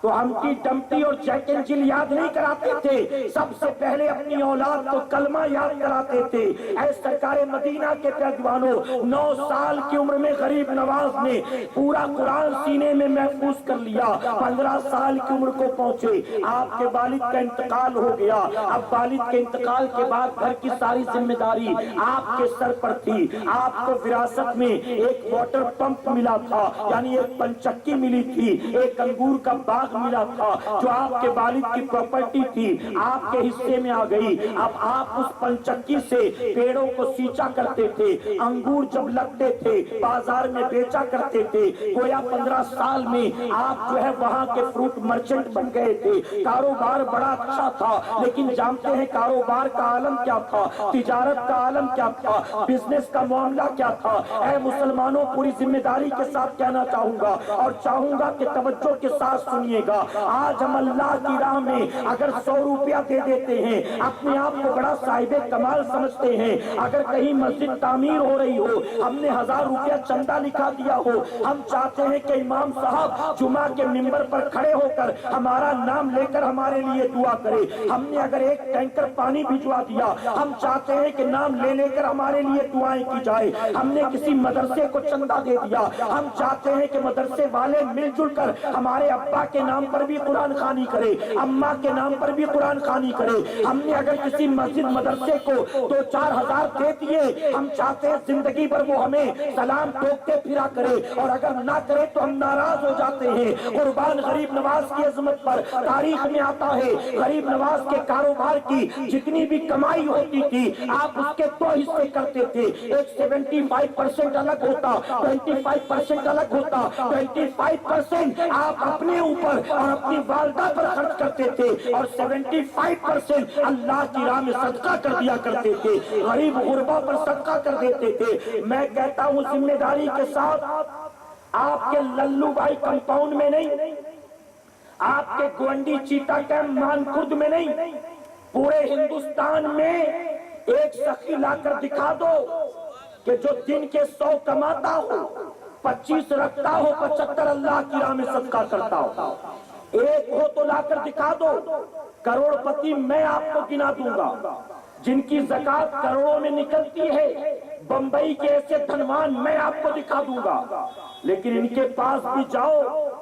تو ہم کی ڈمپٹی اور جیک اینڈ جل یاد نہیں کراتے تھے، سب سے پہلے اپنی اولاد کو کلمہ یاد کراتے تھے۔ اے سرکار مدینہ کے پیروانوں، 9 سال کی عمر میں غریب نواز نے پورا قرآن سینے میں محفوظ کر لیا، 15 سال کی عمر کو پہنچے، آپ کے والد کا انتقال ہو گیا۔ اب والد کے انتقال کے بعد گھر کی ساری ذمہ داری آپ کے سر پر تھی۔ آپ کو وراثت میں ایک واٹر پمپ ملا تھا، یعنی ایک پنچکی ملی تھی، ایک انگور کا باغ ملا تھا جو آپ کے والد کی پراپرٹی تھی، آپ کے حصے میں آ گئی۔ اب آپ اس پنچکی سے پیڑوں کو سینچا کرتے تھے، انگور جب لگتے تھے بازار میں بیچا کرتے تھے، گویا 15 سال میں آپ جو ہے وہاں کے فروٹ مرچنٹ بن گئے تھے۔ کاروبار بڑا اچھا تھا، لیکن جانتے ہیں کاروبار کا عالم کیا تھا، تجارت کا عالم کیا تھا، بزنس کا معاملہ کیا تھا۔ اے مسلمانوں، پوری ذمہ داری کے ساتھ کہنا چاہوں گا اور چاہوں گا کہ توجہ کے ساتھ سنیے گا، آج ہم اللہ کی راہ میں اگر 100 روپیہ دے دیتے ہیں، اپنے آپ کو بڑا صاحب کمال سمجھتے ہیں۔ اگر کہیں مسجد تعمیر ہو رہی ہو، ہم نے 1000 روپیہ چندہ لکھا دیا ہو، ہم چاہتے ہیں کہ امام صاحب جمعہ کے منبر پر کھڑے ہو کر ہمارا نام لے کر ہمارے لیے دعا کرے۔ ہم نے اگر ایک ٹینکر پانی بھجوا دیا، ہم چاہتے ہیں کہ نام لے لے کر ہمارے لیے دعائیں کی جائے۔ ہم نے کسی مدرسے کو چندہ دے دیا، ہم چاہتے ہیں کہ مدرسے والے مل جل کر ہمارے ابا کے نام پر بھی قرآن خوانی کرے، اماں کے نام پر بھی قرآن خوانی کرے۔ ہم نے اگر کسی مسجد مدرسے کو 2-4 ہزار دے دیے، ہم چاہتے ہیں زندگی بھر وہ ہمیں سلام ٹوکتے پھرا کرے، اور اگر نہ کرے تو ہم ناراض ہو جاتے ہیں۔ قربان غریب نواز کی عظمت پر تاریخ میں آتا ہے، غریب نواز کے کاروبار کی جتنی بھی کمائی ہوتی تھی آپ اس کے 2 حصے کرتے تھے، ایک 75% الگ ہوتا، 25% الگ ہوتا، 25% آپ اپنے اوپر اور اپنی والدہ پر خرچ کرتے تھے، اور 75% اللہ کی راہ میں صدقہ کر دیا کرتے تھے، غریب غربا پر صدقہ کر دیتے تھے۔ میں کہتا ہوں ذمہ داری کے ساتھ، آپ کے للو بھائی کمپاؤنڈ میں نہیں، آپ کے گونڈی چیتا کیمپ مانکرد میں نہیں، پورے ہندوستان میں ایک سخی لا کر دکھا دو کہ جو دن کے 100 کماتا ہو، 25 رکھتا ہو، 75 اللہ کی راہ میں صدقہ کرتا ہو۔ ایک ہو تو لا کر دکھا دو۔ کروڑ پتی میں آپ کو گنا دوں گا جن کی زکات کروڑوں میں نکلتی ہے، بمبئی کے ایسے دھنوان میں آپ کو دکھا دوں گا، لیکن ان کے پاس بھی جاؤ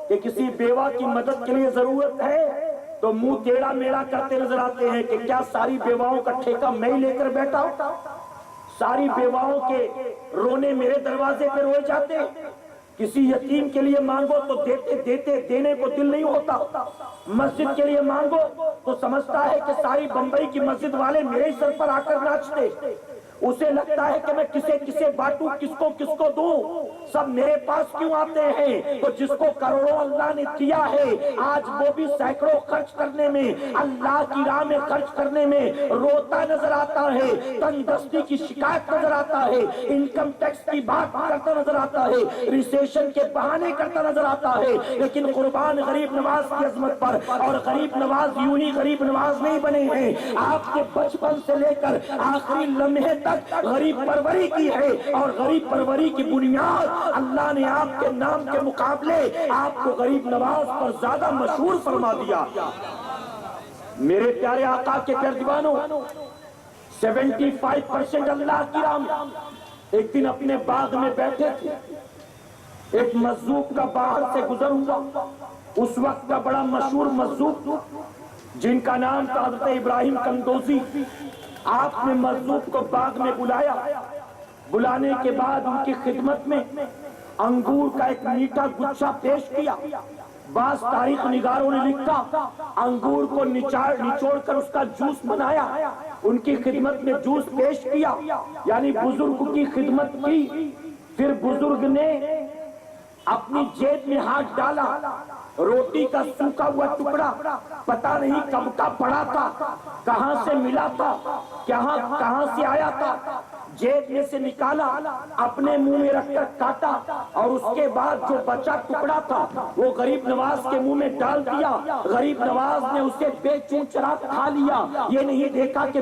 کہ کسی بیوہ کی مدد کے لیے ضرورت ہے تو منہ ٹیڑھا میڑھا کرتے نظر آتے ہیں کہ کیا ساری بیواؤں کا ٹھیکہ میں ہی لے کر بیٹھا ہوں؟ ساری بیواؤں کے رونے میرے دروازے پہ روئے جاتے ہیں۔ کسی یتیم کے لیے مانگو تو دیتے دینے کو دل نہیں ہوتا، مسجد کے لیے مانگو تو سمجھتا ہے کہ ساری بمبئی کی مسجد والے میرے سر پر آ کر ناچتے، اسے لگتا ہے کہ میں کسے بانٹوں، کس کو دوں، سب میرے پاس کیوں آتے ہیں؟ تو جس کو کروڑوں اللہ نے دیا ہے آج وہ بھی سینکڑوں خرچ کرنے میں، اللہ کی راہ میں خرچ کرنے میں روتا نظر آتا ہے، تنگ دستی کی شکایت نظر آتا ہے، انکم ٹیکس کی بات کرتا نظر آتا ہے، ریسیشن کے بہانے کرتا نظر آتا ہے۔ لیکن قربان غریب نواز کی عظمت پر، اور غریب نواز یوں ہی غریب نواز نہیں بنے ہیں، آپ کے بچپن سے لے کر آخری لمحے تک غریب پروری کی ہے، اور غریب پروری کی بنیاد اللہ نے آپ کے نام کے مقابلے آپ کو غریب نواز پر زیادہ مشہور فرما دیا۔ میرے پیارے آقا کے پیارے دیوانوں، 75% اللہ کی راہ میں۔ ایک دن اپنے باغ میں بیٹھے تھے، ایک مجذوب کا باہر سے گزر ہوا، اس وقت کا بڑا مشہور مجذوب جن کا نام تھا حضرت ابراہیم کندوزی۔ آپ نے مجذوب کو باغ میں بلایا، بلانے کے بعد ان کی خدمت میں انگور کا ایک میٹھا گچھا پیش کیا۔ بعض تاریخ نگاروں نے لکھا انگور کو نچوڑ کر اس کا جوس بنایا، ان کی خدمت میں جوس پیش کیا، یعنی بزرگ کی خدمت کی۔ پھر بزرگ نے اپنی جیب میں ہاتھ ڈالا، روٹی کا سوکھا ہوا ٹکڑا پتہ نہیں کب کا پڑا تھا، کہاں سے ملا تھا، کہاں سے آیا تھا، جیب میں سے نکالا، اپنے منہ میں رکھ کر کاٹا، اور اس کے بعد جو بچا ٹکڑا تھا وہ غریب نواز کے منہ میں ڈال دیا۔ غریب نواز نے اسے بے چون چرا کھا لیا۔ یہ نہیں دیکھا کہ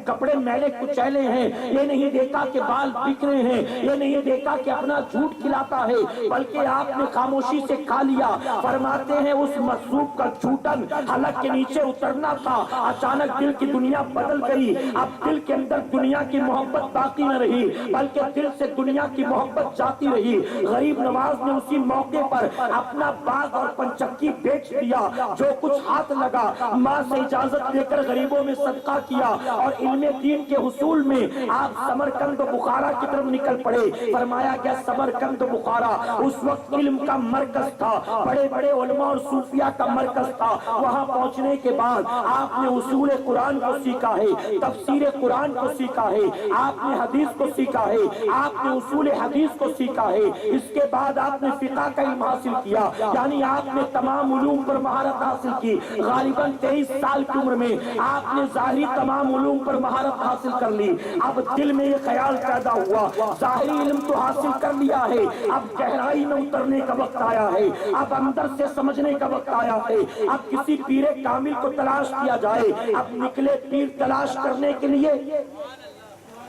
کپڑے میلے کچیلے ہیں، یہ نہیں دیکھا کہ بال بکھرے ہیں، یہ نہیں دیکھا کہ اپنا جھوٹ کھلاتا ہے، بلکہ آپ نے خاموشی سے کھا لیا۔ فرماتے ہیں اس مجذوب کا جھوٹن حلق کے نیچے اترنا تھا، اچانک دل کی دنیا بدل گئی۔ اب دل کے اندر دنیا کی محبت باقی نہ رہی، بلکہ دل سے دنیا کی محبت جاتی رہی۔ غریب نواز نے اسی موقع پر اپنا باغ اور پنچکی بیچ دیا، جو کچھ ہاتھ لگا ماں سے اجازت لے کر غریبوں میں صدقہ کیا، اور علم دین کے حصول میں آپ سمرقند و بخارا کی طرف نکل پڑے۔ فرمایا گیا سمرقند و بخارا اس وقت علم کا مرکز تھا، بڑے بڑے علماء اور صوفیاء کا مرکز تھا۔ وہاں پہنچنے کے بعد آپ نے اصول قرآن کو سیکھا ہے، تفسیر قرآن کو سیکھا ہے، آپ نے حدیث کو سیکھا ہے، آپ نے اصول حدیث کو سیکھا ہے۔ اس کے بعد آپ نے فقہ کا علم حاصل کیا، یعنی آپ نے تمام علوم پر مہارت حاصل کی۔ غالباً 23 سال کی عمر میں آپ نے ظاہری تمام علوم پر مہارت حاصل کر لی۔ اب دل میں یہ خیال پیدا ہوا ظاہری علم تو حاصل کر لیا ہے، اب گہرائی میں اترنے کا وقت آیا ہے، اب اندر سے سمجھنے کا وقت آیا ہے، اب کسی پیر کامل کو تلاش کیا جائے۔ اب نکلے پیر تلاش کرنے کے لیے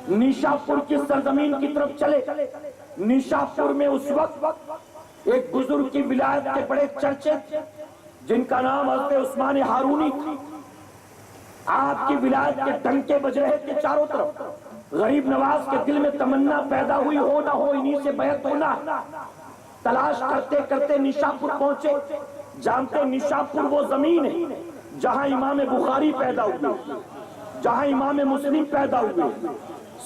نیشاپور کی سرزمین کی طرف چلے۔ نیشاپور میں اس وقت ایک بزرگ کی ولایت کے بڑے چرچے جن کا نام حضرت عثمان ہارونی تھا۔ آپ کی ولایت کے ڈنکے بج رہے تھے چاروں طرف۔ غریب نواز کے دل میں تمنا پیدا ہوئی ہو نہ ہو انہی سے بیعت ہونا۔ تلاش کرتے کرتے نیشاپور پہنچے، جانتے ہیں نشاپور وہ زمین ہے جہاں امام بخاری پیدا ہوئے، جہاں امام مسلم پیدا ہوئے،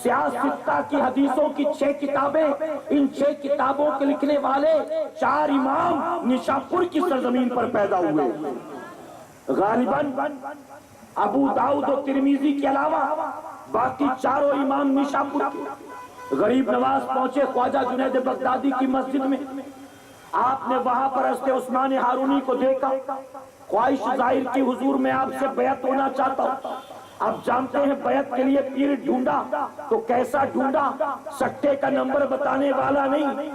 سیاہ ستہ کی حدیثوں کی 6 کتابیں، ان 6 کتابوں کے لکھنے والے 4 امام نشاپور کی سرزمین پر پیدا ہوئے۔ غالباً ابو داؤد و ترمذی کے علاوہ باقی چاروں امام نشاپور کے۔ غریب نواز پہنچے خواجہ جنید بغدادی کی مسجد میں، آپ نے وہاں پر حضرت عثمان ہارونی کو دیکھا، خواہش ظاہر کی حضور میں آپ سے بیعت ہونا چاہتا ہوں۔ اب جانتے ہیں بیعت کے لیے پیر ڈھونڈا تو کیسا ڈھونڈا، سٹے کا نمبر بتانے والا نہیں،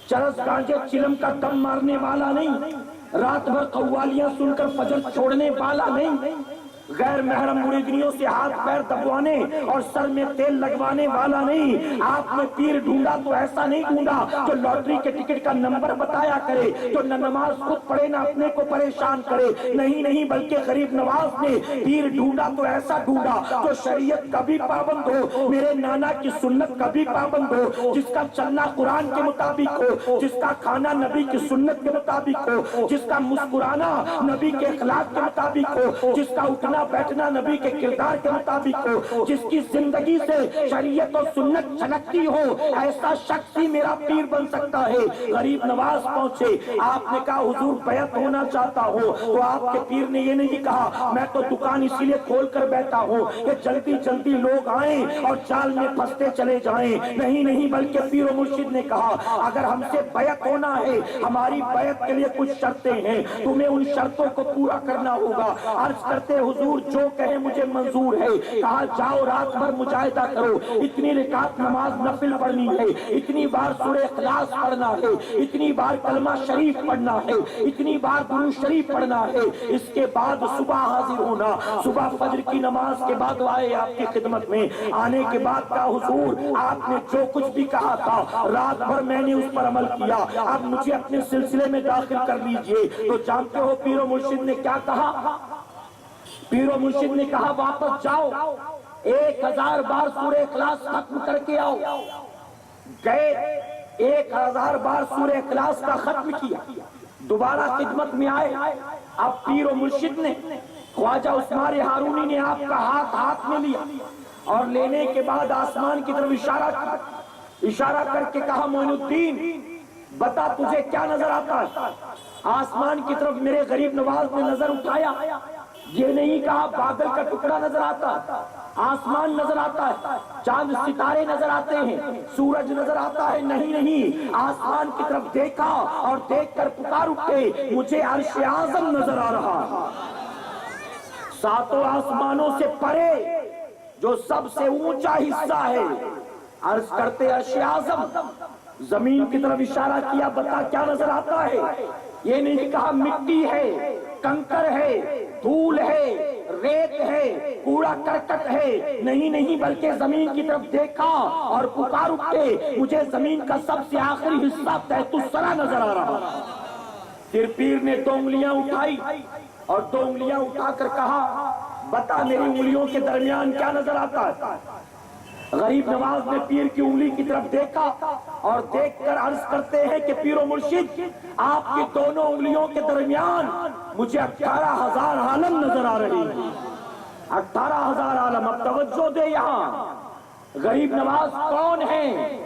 چرس گانجے چلم کا دم مارنے والا نہیں، رات بھر قوالیاں سن کر فجر چھوڑنے والا نہیں، غیر محرم مریدنیوں سے ہاتھ پیر دبوانے اور سر میں تیل لگوانے والا نہیں۔ آپ نے پیر ڈھونڈا تو ایسا نہیں ڈھونڈا جو لاٹری کے ٹکٹ کا نمبر بتایا کرے، جو نہ نماز خود پڑھے نہ اپنے کو پریشان کرے، نہیں بلکہ غریب نواز نے پیر ڈھونڈا تو ایسا ڈھونڈا جو شریعت کا بھی پابند ہو، میرے نانا کی سنت کا بھی پابند ہو، جس کا چلنا قرآن کے مطابق ہو، جس کا کھانا نبی کی سنت کے مطابق ہو، جس کا مسکرانا نبی کے اخلاق کے مطابق ہو، جس کا اٹھنا بیٹھنا نبی کے کردار کے مطابق ہو، جس کی زندگی سے شریعت اور سنت چھلکتی ہو، ایسا شخص ہی میرا پیر بن سکتا ہے۔ غریب نواز پہنچے، آپ نے کہا حضور بیعت ہونا چاہتا ہوں، تو آپ کے پیر نے یہ نہیں کہا میں تو دکان اسی لیے کھول کر بیٹھا ہوں کہ جلدی جلدی لوگ آئیں اور جال میں پھنستے چلے جائیں، نہیں بلکہ پیر و مرشد نے کہا اگر ہم سے بیعت ہونا ہے، ہماری بیعت کے لیے کچھ شرطیں ہیں، تمہیں ان شرطوں کو پورا کرنا ہوگا۔ عرض کرتے حضور جو کہے مجھے منظور ہے۔ کہا جاؤ رات بھر مجاہدہ کرو، اتنی رکعت نماز نفل پڑھنی ہے، اتنی بار سورہ اخلاص پڑھنا ہے، اتنی بار کلمہ شریف پڑھنا ہے، اتنی بار درود شریف پڑھنا ہے، اس کے بعد صبح حاضر ہونا، صبح فجر کی نماز کے بعد آئے آپ کی خدمت میں۔ آنے کے بعد کہا حضور آپ نے جو کچھ بھی کہا تھا رات بھر میں نے اس پر عمل کیا، اب مجھے اپنے سلسلے میں داخل کر لیجئے۔ تو جانتے ہو پیر و مرشد نے کیا کہا؟ پیر و مرشد نے کہا واپس جاؤ، 1000 بار سورہ اخلاص ختم کر کے آؤ۔ گئے 1000 بار سورہ اخلاص کا ختم کیا، دوبارہ خدمت میں آئے۔ اب پیر و مرشد نے خواجہ عثمان ہارونی نے آپ کا ہاتھ میں لیا اور لینے کے بعد آسمان کی طرف اشارہ کر کے کہا معین الدین بتا تجھے کیا نظر آتا ہے؟ آسمان کی طرف میرے غریب نواز نے نظر اٹھایا، یہ نہیں کہا بادل کا ٹکڑا نظر آتا ہے، آسمان نظر آتا ہے، چاند ستارے نظر آتے ہیں، سورج نظر آتا ہے، نہیں آسمان کی طرف دیکھا اور دیکھ کر پکار اٹھے مجھے عرش اعظم نظر آ رہا ہے، 7 آسمانوں سے پرے جو سب سے اونچا حصہ ہے۔ عرض کرتے عرش اعظم، زمین کی طرف اشارہ کیا بتا کیا نظر آتا ہے؟ یہ نہیں کہا مٹی ہے، کنکر ہے، دھول ہے، ریت ہے، کوڑا کرکٹ ہے، نہیں بلکہ زمین کی طرف دیکھا اور پکار اٹھے مجھے زمین کا سب سے آخری حصہ تحت الثری نظر آ رہا۔ پھر پیر نے 2 انگلیاں اٹھائی اور 2 انگلیاں اٹھا کر کہا بتا میری انگلیوں کے درمیان کیا نظر آتا ہے؟ غریب نواز نے پیر کی انگلی کی طرف دیکھا اور دیکھ کر عرض کرتے ہیں کہ پیر و مرشد آپ کی دونوں انگلیوں کے درمیان مجھے 18,000 عالم نظر آ رہی ہیں، 18,000 عالم۔ اب توجہ دے، یہاں غریب نواز کون ہے؟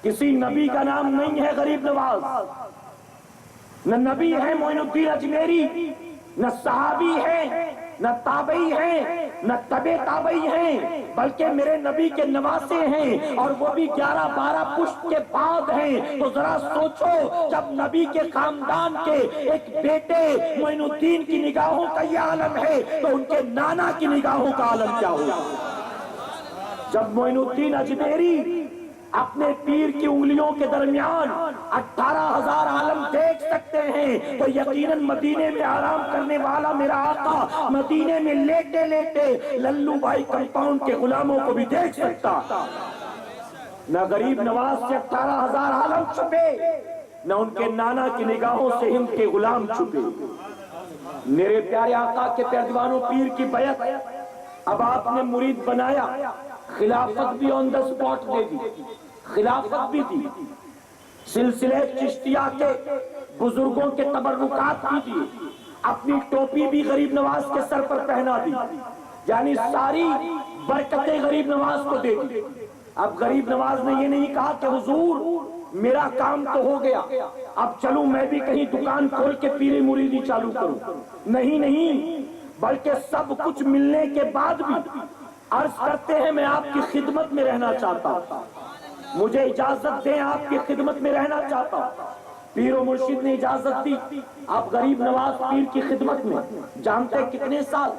کسی نبی کا نام نہیں ہے غریب نواز، نہ نبی ہے معین الدین اجمیری، نہ صحابی ہے، نہ تابعی ہیں، نہ تبع تابعی ہیں، بلکہ میرے نبی کے نواسے ہیں اور وہ بھی 11-12 پشت کے بعد ہیں۔ تو ذرا سوچو جب نبی کے خاندان کے ایک بیٹے معین الدین کی نگاہوں کا یہ عالم ہے تو ان کے نانا کی نگاہوں کا عالم کیا ہوگا؟ جب معین الدین اجمیری اپنے پیر کی انگلیوں کے درمیان 18,000 عالم دیکھ سکتے ہیں تو یقیناً مدینے میں آرام کرنے والا میرا آقا مدینے میں لیٹے لیٹے للو بھائی کمپاؤنڈ کے غلاموں کو بھی دیکھ سکتا۔ نہ غریب نواز سے 18,000 عالم چھپے، نہ ان کے نانا کی نگاہوں سے ہند کے غلام چھپے۔ میرے پیارے آقا کے پیروانوں پیر کی بیعت اب آپ نے مرید بنایا، خلافت بھی آن دا سپاٹ دے دی، خلافت بھی دی۔ سلسلے چشتیہ کے بزرگوں کے تبرکات کیجیے، اپنی ٹوپی بھی غریب نواز کے سر پر پہنا دی، یعنی ساری برکتیں غریب نواز کو دے دی۔ اب غریب نواز نے یہ نہیں کہا کہ حضور میرا کام تو ہو گیا، اب چلوں میں بھی کہیں دکان کھول کے پیری مریدی چالو کروں، نہیں، بلکہ سب کچھ ملنے کے بعد بھی عرض کرتے ہیں میں آپ کی خدمت میں رہنا چاہتا ہوں، مجھے اجازت دیں آپ کی خدمت میں رہنا چاہتا ہوں۔ پیر و مرشد نے اجازت دی۔ آپ غریب نواز پیر کی خدمت میں جانتے کتنے سال؟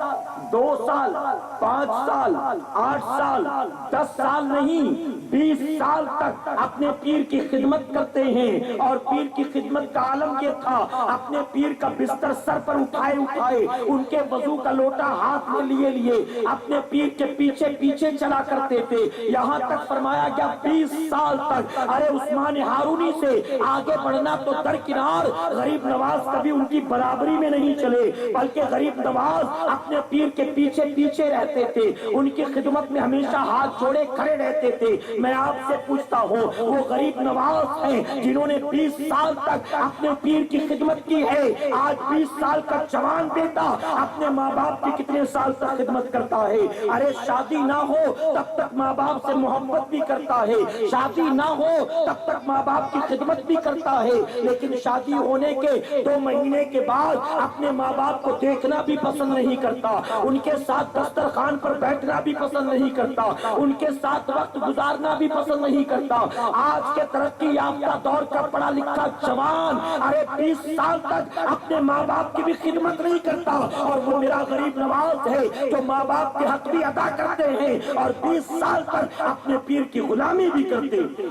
2 سال، 5 سال، 8 سال، 10 سال نہیں، 20 سال تک اپنے پیر کی خدمت کرتے ہیں۔ اور پیر کی خدمت کا عالم یہ تھا، اپنے پیر کا بستر سر پر اٹھائے ان کے وضو کا لوٹا ہاتھ میں لیے اپنے پیر کے پیچھے چلا کرتے تھے، یہاں تک فرمایا گیا 20 سال تک۔ ارے عثمان ہارونی سے آگے بڑھنا تو درکنار، غریب نواز کبھی ان کی برابری میں نہیں چلے، بلکہ غریب نواز اپنے پیر کے پیچھے رہتے تھے، ان کی خدمت میں ہمیشہ ہاتھ جوڑے کھڑے رہتے تھے۔ میں آپ سے پوچھتا ہوں وہ غریب نواز ہیں جنہوں نے 20 سال تک اپنے پیر کی خدمت کی ہے، آج 20 سال کا جوان بیٹا اپنے ماں باپ کی کتنے سال تک خدمت کرتا ہے؟ ارے شادی نہ ہو تب تک ماں باپ سے محبت بھی کرتا ہے، شادی نہ ہو تب تک ماں باپ کی خدمت بھی کرتا ہے، لیکن شادی ہونے کے 2 مہینے کے بعد اپنے ماں باپ کو دیکھنا بھی پسند نہیں کرتا، ان کے ساتھ دسترخوان پر بیٹھنا بھی پسند نہیں کرتا، ان کے ساتھ وقت گزارنا بھی پسند نہیں کرتا۔ آج کے ترقی یافتہ دور کا پڑھا لکھا جوان ارے 20 سال تک اپنے ماں باپ کی بھی خدمت نہیں کرتا، اور وہ میرا غریب نواز ہے جو ماں باپ کے حق بھی ادا کرتے ہیں اور 20 سال تک اپنے پیر کی غلامی بھی کرتے ہیں۔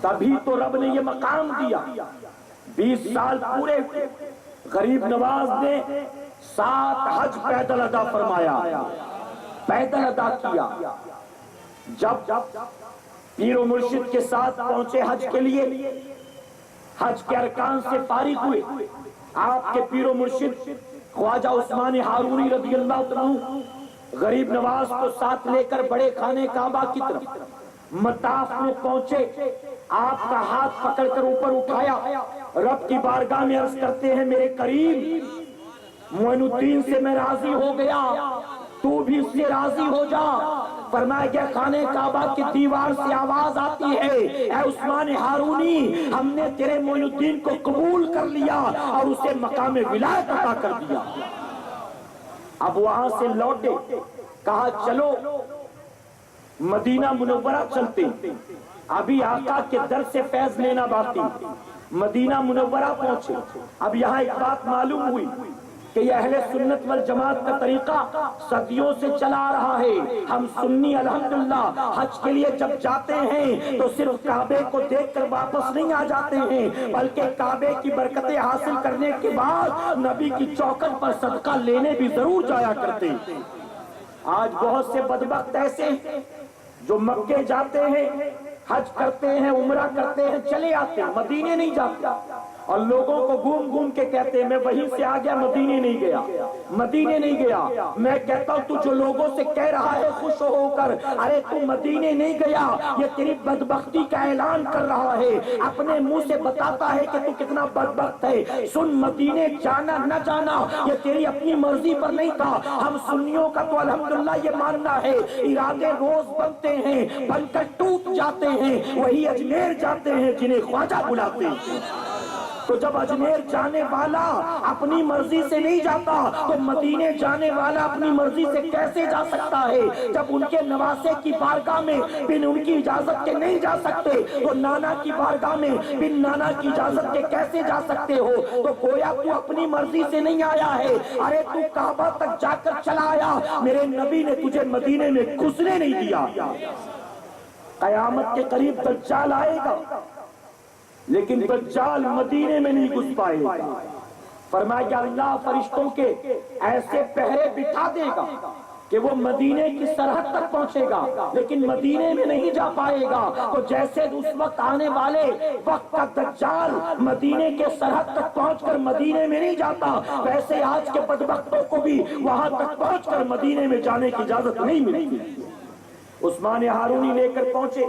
تبھی تو رب نے یہ مقام دیا۔ 20 سال پورے غریب نواز نے 7 حج پیدل ادا فرمایا، پیدل ادا کیا۔ جب پیر و مرشد کے ساتھ پہنچے حج کے لیے، حج کے ارکان سے فارغ ہوئے، آپ کے پیر و مرشد خواجہ عثمان ہارونی رضی اللہ عنہ غریب نواز کو ساتھ لے کر بڑے خانے کعبہ کی طرف مطاف میں پہنچے، آپ کا ہاتھ پکڑ کر اوپر اٹھایا، رب کی بارگاہ میں عرض کرتے ہیں میرے کریم معین الدین سے میں راضی ہو گیا، تو بھی اس سے راضی ہو جا۔ فرمایا گیا خانے کعبہ کی دیوار سے آواز آتی ہے اے عثمان ہارونی ہم نے تیرے معین الدین کو قبول کر لیا اور اسے مقام ولایت عطا کر دیا۔ اب وہاں سے لوٹے، کہا چلو مدینہ منورہ چلتے، ابھی آقا کے در سے فیض لینا باقی۔ مدینہ منورہ پہنچے، اب یہاں ایک بات معلوم ہوئی کہ یہ اہل سنت والجماعت کا طریقہ صدیوں سے چلا آ رہا ہے۔ ہم سنی الحمدللہ حج کے لیے جب جاتے ہیں تو صرف کعبے کو دیکھ کر واپس نہیں آ جاتے ہیں، بلکہ کعبے کی برکتیں حاصل کرنے کے بعد نبی کی چوکھٹ پر صدقہ لینے بھی ضرور جایا کرتے ہیں۔ آج بہت سے بدبخت ایسے ہیں جو مکے جاتے ہیں، حج کرتے ہیں، عمرہ کرتے ہیں، چلے آتے ہیں، مدینے نہیں جاتے، اور لوگوں کو گھوم کے کہتے ہیں میں وہیں سے آ گیا، مدینے نہیں گیا، مدینے نہیں گیا۔ میں کہتا ہوں تو جو لوگوں سے کہہ رہا ہے خوش ہو کر ارے تو مدینے نہیں گیا، یہ تیری بدبختی کا اعلان کر رہا ہے، اپنے منہ سے بتاتا ہے کہ تو کتنا بدبخت ہے۔ سن، مدینے جانا نہ جانا یہ تیری اپنی مرضی پر نہیں تھا۔ ہم سنیوں کا تو الحمدللہ یہ ماننا ہے ارادے روز بنتے ہیں، بن کر ٹوٹ جاتے ہیں، وہی اجمیر جاتے ہیں جنہیں خواجہ بلاتے ہیں۔ تو جب اجمیر جانے والا اپنی مرضی سے نہیں جاتا تو مدینے جانے والا اپنی مرضی سے کیسے جا سکتا ہے؟ جب ان کے نواسے کی بارگاہ میں بن ان کی اجازت کے نہیں جا سکتے تو نانا کی بارگاہ میں بن نانا کی اجازت کے کیسے جا سکتے ہو؟ تو گویا تو اپنی مرضی سے نہیں آیا ہے، ارے تو کعبہ تک جا کر چلا آیا، میرے نبی نے تجھے مدینے میں گھسنے نہیں دیا۔ قیامت کے قریب دجال آئے گا لیکن دجال مدینے میں نہیں گھس پائے گا۔ فرمایا کہ اللہ فرشتوں کے ایسے پہرے بٹھا دے گا کہ وہ مدینے کی سرحد تک پہنچے گا لیکن مدینے میں نہیں جا پائے گا۔ تو جیسے اس وقت آنے والے وقت کا دجال مدینے کے سرحد تک پہنچ کر مدینے میں نہیں جاتا، ویسے آج کے بدبختوں کو بھی وہاں تک پہنچ کر مدینے میں جانے کی اجازت نہیں ملتی۔ عثمان ہارونی لے کر پہنچے،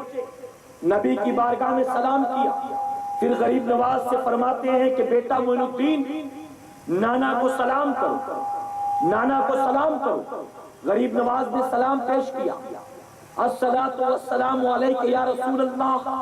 نبی کی بارگاہ میں سلام کیا، پھر غریب نواز سے فرماتے ہیں کہ بیٹا معین الدین نانا کو سلام کرو، نانا کو سلام کرو۔ غریب نواز نے سلام پیش کیا، الصلاۃ والسلام علیک یا رسول اللہ،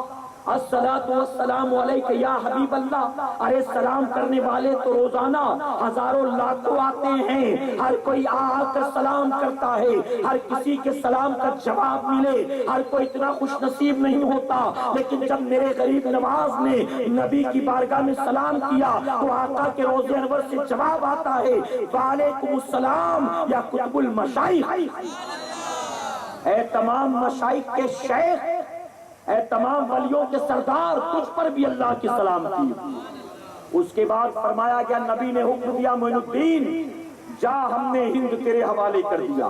الصلاۃ والسلام علیک یا حبیب اللہ۔ ارے سلام کرنے والے تو روزانہ ہزاروں لاکھوں آتے ہیں، ہر کوئی آ کر سلام کرتا ہے، ہر کسی کے سلام کا جواب ملے ہر کوئی اتنا خوش نصیب نہیں ہوتا، لیکن جب میرے غریب نواز نے نبی کی بارگاہ میں سلام کیا تو آقا کے روضے انور سے جواب آتا ہے، وعلیکم السلام یا قطب المشائخ۔ اے تمام مشائخ کے شیخ، اے تمام ولیوں کے سردار، تجھ پر بھی اللہ کی سلامتی۔ اس کے بعد فرمایا گیا، نبی نے حکم دیا معین الدین جا، ہم نے ہند تیرے حوالے کر دیا،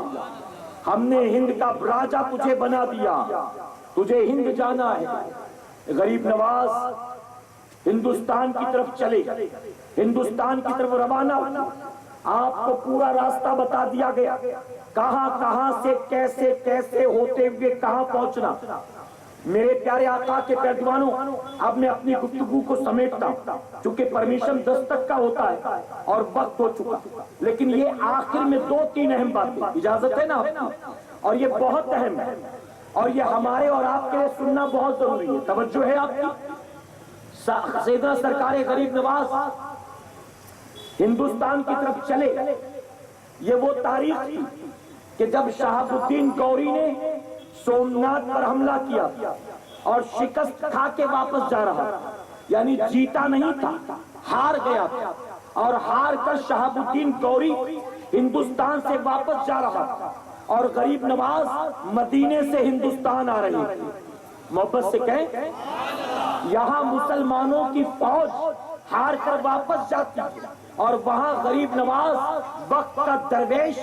ہم نے ہند کا راجا تجھے بنا دیا، تجھے ہند جانا ہے۔ غریب نواز ہندوستان کی طرف چلے، ہندوستان کی طرف روانہ ہوئے۔ آپ کو پورا راستہ بتا دیا گیا، کہاں کہاں سے کیسے کیسے ہوتے ہوئے کہاں پہنچنا۔ میرے پیارے آقا کے پیروانوں، اب میں اپنی گفتگو کو سمیٹتا ہوں، چونکہ پرمیشن 10 تک کا ہوتا ہے اور وقت ہو چکا، لیکن یہ آخر میں 2-3 اہم باتیں، اجازت ہے نا، اور یہ بہت اہم ہے اور یہ ہمارے اور آپ کے لیے سننا بہت ضروری ہے۔ توجہ ہے آپ کی؟ سیدنا سرکار غریب نواز ہندوستان کی طرف چلے، یہ وہ تاریخ تھی کہ جب شہاب الدین گوری نے سومناتھ پر حملہ کیا اور شکست کھا کے واپس جا رہا، یعنی جیتا نہیں تھا، ہار گیا تھا، اور ہار کر شہاب الدین گوری ہندوستان سے واپس جا رہا تھا اور غریب نواز مدینے سے ہندوستان آ رہی تھی۔ محبت سے کہیں، یہاں مسلمانوں کی فوج ہار کر واپس جاتی ہے اور وہاں غریب نواز وقت کا درویش،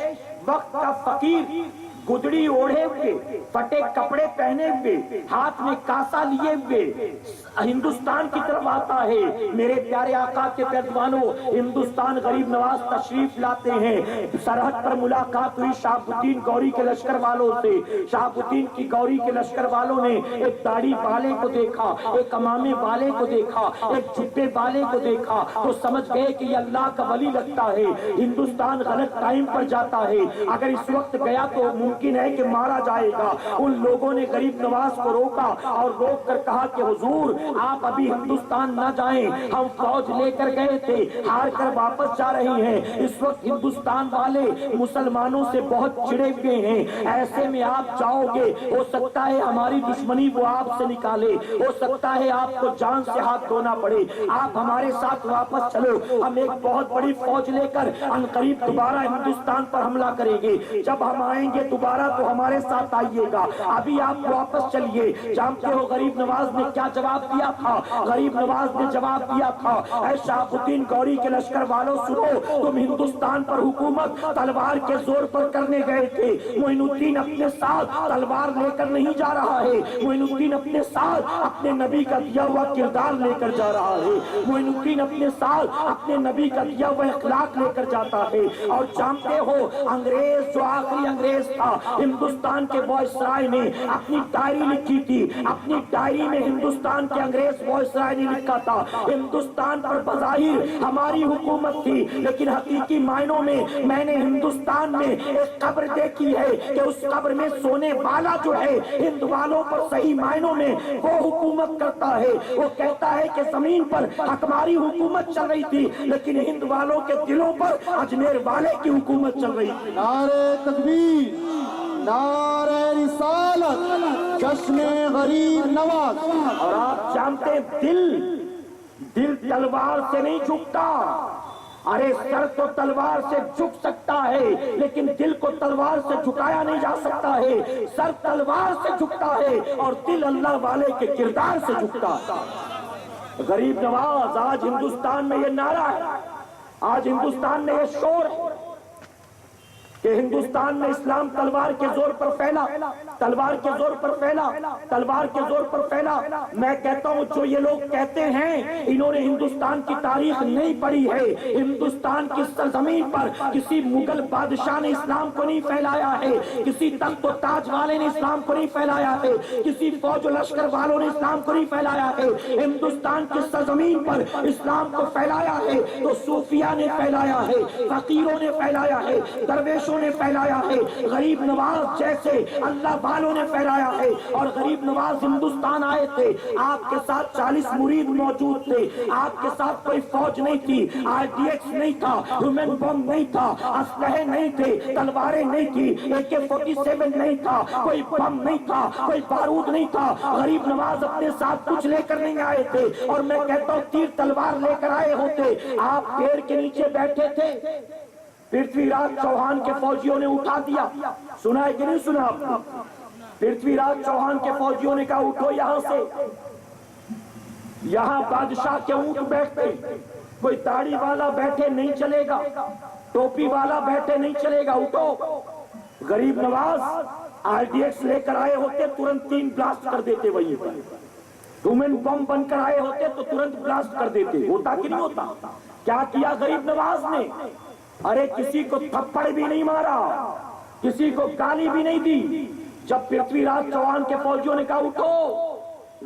وقت کا فقیر، گدڑی اوڑھے ہوئے، پھٹے کپڑے پہنے ہوئے، ہاتھ میں کاسا لیے ہوئے ہندوستان کی طرف آتا ہے۔ میرے پیارے آقا کے پیروانوں، ہندوستان غریب نواز تشریف لاتے ہیں، سرحد پر ملاقات ہوئی شہاب الدین گوری کے لشکر والوں سے۔ شہاب الدین کی گوری کے لشکر والوں نے ایک داڑھی والے کو دیکھا، ایک امامے والے کو دیکھا، ایک جبے والے کو دیکھا تو سمجھ گئے کہ یہ اللہ کا ولی لگتا ہے، ہندوستان غلط ٹائم پر جاتا ہے، اگر اس وقت گیا تو ممکن ہے کہ مارا جائے گا۔ ان لوگوں نے غریب نواز کو روکا اور روک کر کہا کہ حضور آپ ابھی ہندوستان نہ جائیں، ہم فوج لے کر گئے تھے، ہار کر واپس جا رہی ہیں، اس وقت ہندوستان والے مسلمانوں سے بہت چڑے ہوئے ہیں، ایسے میں آپ جاؤ گے ہو سکتا ہے ہماری دشمنی وہ آپ سے نکالے، ہو سکتا ہے آپ کو جان سے ہاتھ دھونا پڑے، آپ ہمارے ساتھ واپس چلو، ہم ایک بہت بڑی فوج لے کر عنقریب دوبارہ ہندوستان پر حملہ کریں گے، جب ہم آئیں گے دوبارہ تو ہمارے ساتھ آئیے گا، ابھی آپ واپس چلیے۔ جانتے ہو غریب نواز نے کیا جواب دیا تھا؟ غریب نواز نے جواب دیا تھا، اے شہاب الدین گوری کے لشکر والوں سنو، تم ہندوستان پر حکومت تلوار کے زور پر کرنے گئے تھے، معین الدین اپنے ساتھ تلوار لے کر نہیں جا رہا ہے، معین الدین اپنے ساتھ اپنے نبی کا دیا ہوا کردار لے کر جا رہا ہے، معین الدین اپنے ساتھ اپنے نبی کا دیا ہوا اخلاق لے کر جاتا ہے۔ اور جانتے ہو انگریز جو آخری انگریز تھا ہندوستان کے وائسرائے نے اپنی ڈائری لکھی تھی، اپنی ڈائری میں ہندوستان کے انگریز وائسرائے نے لکھا تھا، ہندوستان پر بظاہر ہماری حکومت تھی لیکن حقیقی معنوں میں نے ہندوستان میں ایک قبر دیکھی ہے کہ اس قبر میں سونے والا جو ہے ہند والوں پر صحیح معنوں میں وہ حکومت کرتا ہے، وہ کہتا ہے کہ زمین پر ہماری حکومت چل رہی تھی لیکن ہند والوں کے دلوں پر اجمیر والے کی حکومت چل رہی تھی۔ نعرہ تکبیر، نعرہ رسالت، جشن غریب نواز۔ اور آپ جانتے ہیں دل تلوار سے نہیں جھکتا، ارے سر تو تلوار سے جھک سکتا ہے لیکن دل کو تلوار سے جھکایا نہیں جا سکتا ہے، سر تلوار سے جھکتا ہے اور دل اللہ والے کے کردار سے جھکتا ہے۔ غریب نواز، آج ہندوستان میں یہ نعرہ ہے، آج ہندوستان میں یہ شور ہے کہ ہندوستان میں اسلام تلوار کے زور پر پھیلا، تلوار کے زور پر پھیلا، تلوار کے زور پر پھیلا۔ میں کہتا ہوں جو یہ لوگ کہتے ہیں انہوں نے ہندوستان کی تاریخ نہیں پڑھی ہے۔ ہندوستان کی سرزمین پر کسی مغل بادشاہ نے اسلام کو نہیں پھیلایا ہے، کسی تخت و تاج والے نے اسلام کو نہیں پھیلایا ہے، کسی فوج و لشکر والوں نے اسلام کو نہیں پھیلایا ہے۔ ہندوستان کی سرزمین پر اسلام کو پھیلایا ہے تو صوفیاء نے پھیلایا ہے، فقیروں نے پھیلایا ہے، درویشوں نے پھیلایا ہے، غریب نواز جیسے اللہ والوں نے پھیلایا ہے۔ اور غریب نواز ہندوستان آئے تھے، آپ کے ساتھ 40 مرید موجود تھے، آپ کے ساتھ کوئی فوج نہیں تھی، RDX نہیں تھا، ہیومن بم نہیں تھا، اسلحے نہیں تھے، تلواریں نہیں تھی، AK-47 نہیں تھا، کوئی بم نہیں تھا، کوئی بارود نہیں تھا۔ غریب نواز اپنے ساتھ کچھ لے کر نہیں آئے تھے، اور میں کہتا ہوں تیر تلوار لے کر آئے ہوتے۔ آپ پیڑ کے نیچے بیٹھے تھے، پرتھوی راج چوہان کے فوجیوں نے اٹھا دیا، سنا ہے کہ نہیں سنا آپ نے؟ پرتھوی راج چوہان کے فوجیوں نے کہا اٹھو یہاں سے، یہاں بادشاہ کے اونٹ بیٹھتے، کوئی داڑھی والا بیٹھے نہیں چلے گا، ٹوپی والا بیٹھے نہیں چلے گا، اٹھو۔ غریب نواز RDX لے کر آئے ہوتے ترنت 3 بلاسٹ کر دیتے، وہی پر ہیومن بم بن کر آئے ہوتے تو ترنت بلاسٹ کر دیتے، ہوتا کہ نہیں ہوتا؟ کیا کیا غریب نواز نے؟ ارے کسی کو تھپڑ بھی نہیں مارا، کسی کو گالی بھی نہیں دی۔ جب پرتھوی راج چوہان کے فوجیوں نے کہا اٹھو،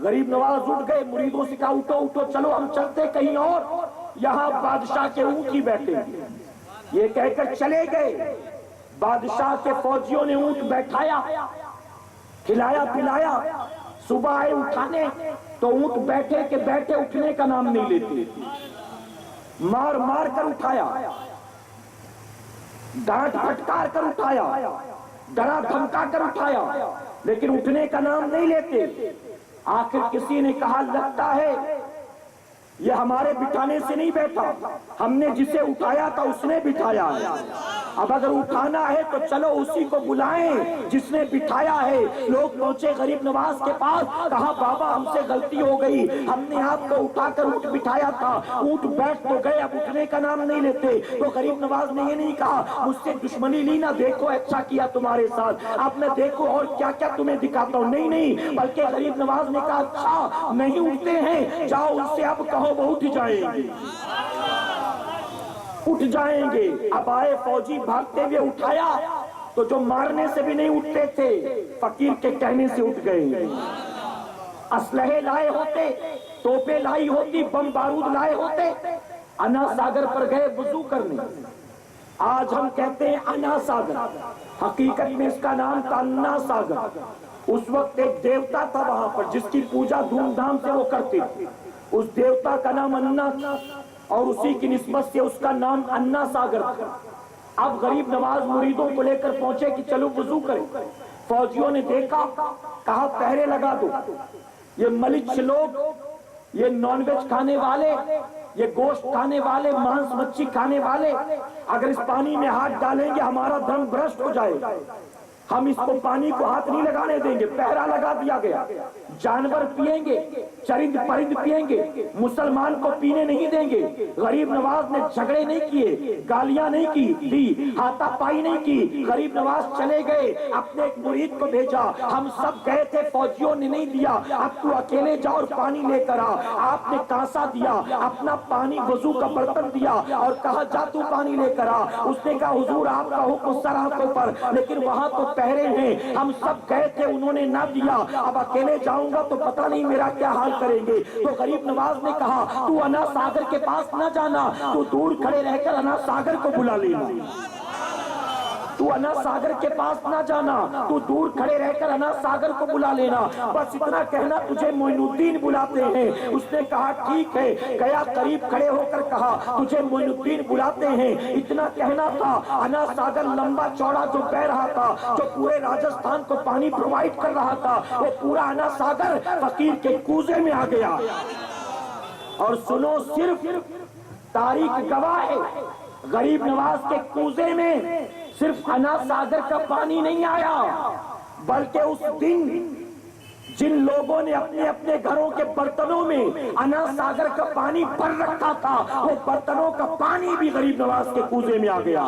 غریب نواز اٹھ گئے، مریدوں سے کہا اٹھو اٹھو چلو ہم چلتے کہیں اور، یہاں بادشاہ کے اونٹ ہی بیٹھے۔ یہ کہہ کر چلے گئے، بادشاہ کے فوجیوں نے اونٹ بیٹھایا، کھلایا پلایا، صبح آئے اٹھانے تو اونٹ بیٹھے کہ بیٹھے اٹھنے کا نام نہیں لیتے، مار مار کر اٹھایا، ڈانٹ پھٹکار کر اٹھایا، ڈرا دھمکا کر اٹھایا، لیکن اٹھنے کا نام نہیں لیتے۔ آخر کسی نے کہا لگتا ہے یہ ہمارے بٹھانے سے نہیں بیٹھا، ہم نے جسے اٹھایا تھا اس نے بٹھایا ہے، اب اگر اٹھانا ہے تو چلو اسی کو بلائیں جس نے بٹھایا ہے۔ لوگ پہنچے غریب نواز کے پاس، کہا بابا ہم سے غلطی ہو گئی، ہم نے آپ کو اٹھا کر اونٹ بٹھایا تھا، اونٹ بیٹھ تو گئے اب اٹھنے کا نام نہیں لیتے۔ تو غریب نواز نے یہ نہیں کہا مجھ سے دشمنی لی نہ، دیکھو اچھا کیا تمہارے ساتھ، اب میں دیکھو اور کیا کیا تمہیں دکھاتا ہوں، نہیں، بلکہ غریب نواز نے کہا اچھا نہیں اٹھتے ہیں، جاؤ ان سے اب کہو وہ اٹھ جائیں گے، اٹھ جائیں گے۔ اب آئے فوجی بھاگتے ہوئے، اٹھایا تو جو مارنے سے بھی نہیں اٹھتے تھے فقیر کے کہنے سے اٹھ گئے۔ اسلحے لائے ہوتے، توپیں لائی ہوتی، بم بارود لائے ہوتے، انا ساگر پر گئے وضو کرنے۔ آج ہم کہتے ہیں انا ساگر، حقیقت میں اس کا نام تھا انا ساگر۔ اس وقت ایک دیوتا تھا وہاں پر جس کی پوجا دھوم دھام سے وہ کرتے تھے، اس دیوتا کا نام انا تھا، اور اسی کی نسبت سے اس کا نام انا ساگر تھا۔ اب غریب نواز مریدوں کو لے کر پہنچے کہ چلو وضو کریں، فوجیوں نے دیکھا، کہا پہرے لگا دو، یہ ملچ لوگ، یہ نان ویج کھانے والے، یہ گوشت کھانے والے، مانس مچھی کھانے والے اگر اس پانی میں ہاتھ ڈالیں گے ہمارا دم برشت ہو جائے گا، ہم اس کو پانی کو ہاتھ نہیں لگانے دیں گے۔ پہرا لگا دیا گیا، جانور پیئیں گے، چرند پرند پیئیں گے، مسلمان کو پینے نہیں دیں گے۔ غریب نواز نے جھگڑے نہیں کیے، گالیاں نہیں کی، ہاتھا پائی نہیں کی، غریب نواز چلے گئے، اپنے ایک مرید کو بھیجا، ہم سب گئے تھے فوجیوں نے نہیں دیا، اب تو اکیلے جا اور پانی لے کر آ۔ آپ نے کاسا دیا، اپنا پانی وضو کا برتن دیا اور کہا جا تو پانی لے کر آ۔ اس نے کہا حضور آپ کا حکم سر آنکھوں پر، لیکن وہاں تو پہرے ہیں، ہم سب گئے تھے انہوں نے نہ دیا، اب اکیلے جاؤں گا تو پتہ نہیں میرا کیا حال کریں گے۔ تو غریب نواز نے کہا تو انا ساگر کے پاس نہ جانا، تو دور کھڑے رہ کر انا ساگر کو بلا لینا، تو انا ساگر کے پاس نہ جانا، تو دور کھڑے رہ کر انا ساگر کو بلا لینا، بس اتنا کہنا تجھے معین الدین بلاتے ہیں۔ اس نے کہا ٹھیک ہے، گیا قریب کھڑے ہو کر کہا تجھے معین الدین بلاتے ہیں، اتنا کہنا تھا۔ انا ساگر لمبا چوڑا جو بہ رہا تھا، جو پورے راجستھان کو پانی پرووائڈ کر رہا تھا، وہ پورا انا ساگر فقیر کے کوزے میں آ گیا۔ اور سنو، صرف تاریخ گواہ ہے، غریب نواز کے کوزے میں صرف انا ساگر کا پانی نہیں آیا، بلکہ اس دن جن لوگوں نے اپنے اپنے گھروں کے برتنوں میں انا ساگر کا پانی بھر رکھا تھا، وہ برتنوں کا پانی بھی غریب نواز کے کوزے میں آ گیا۔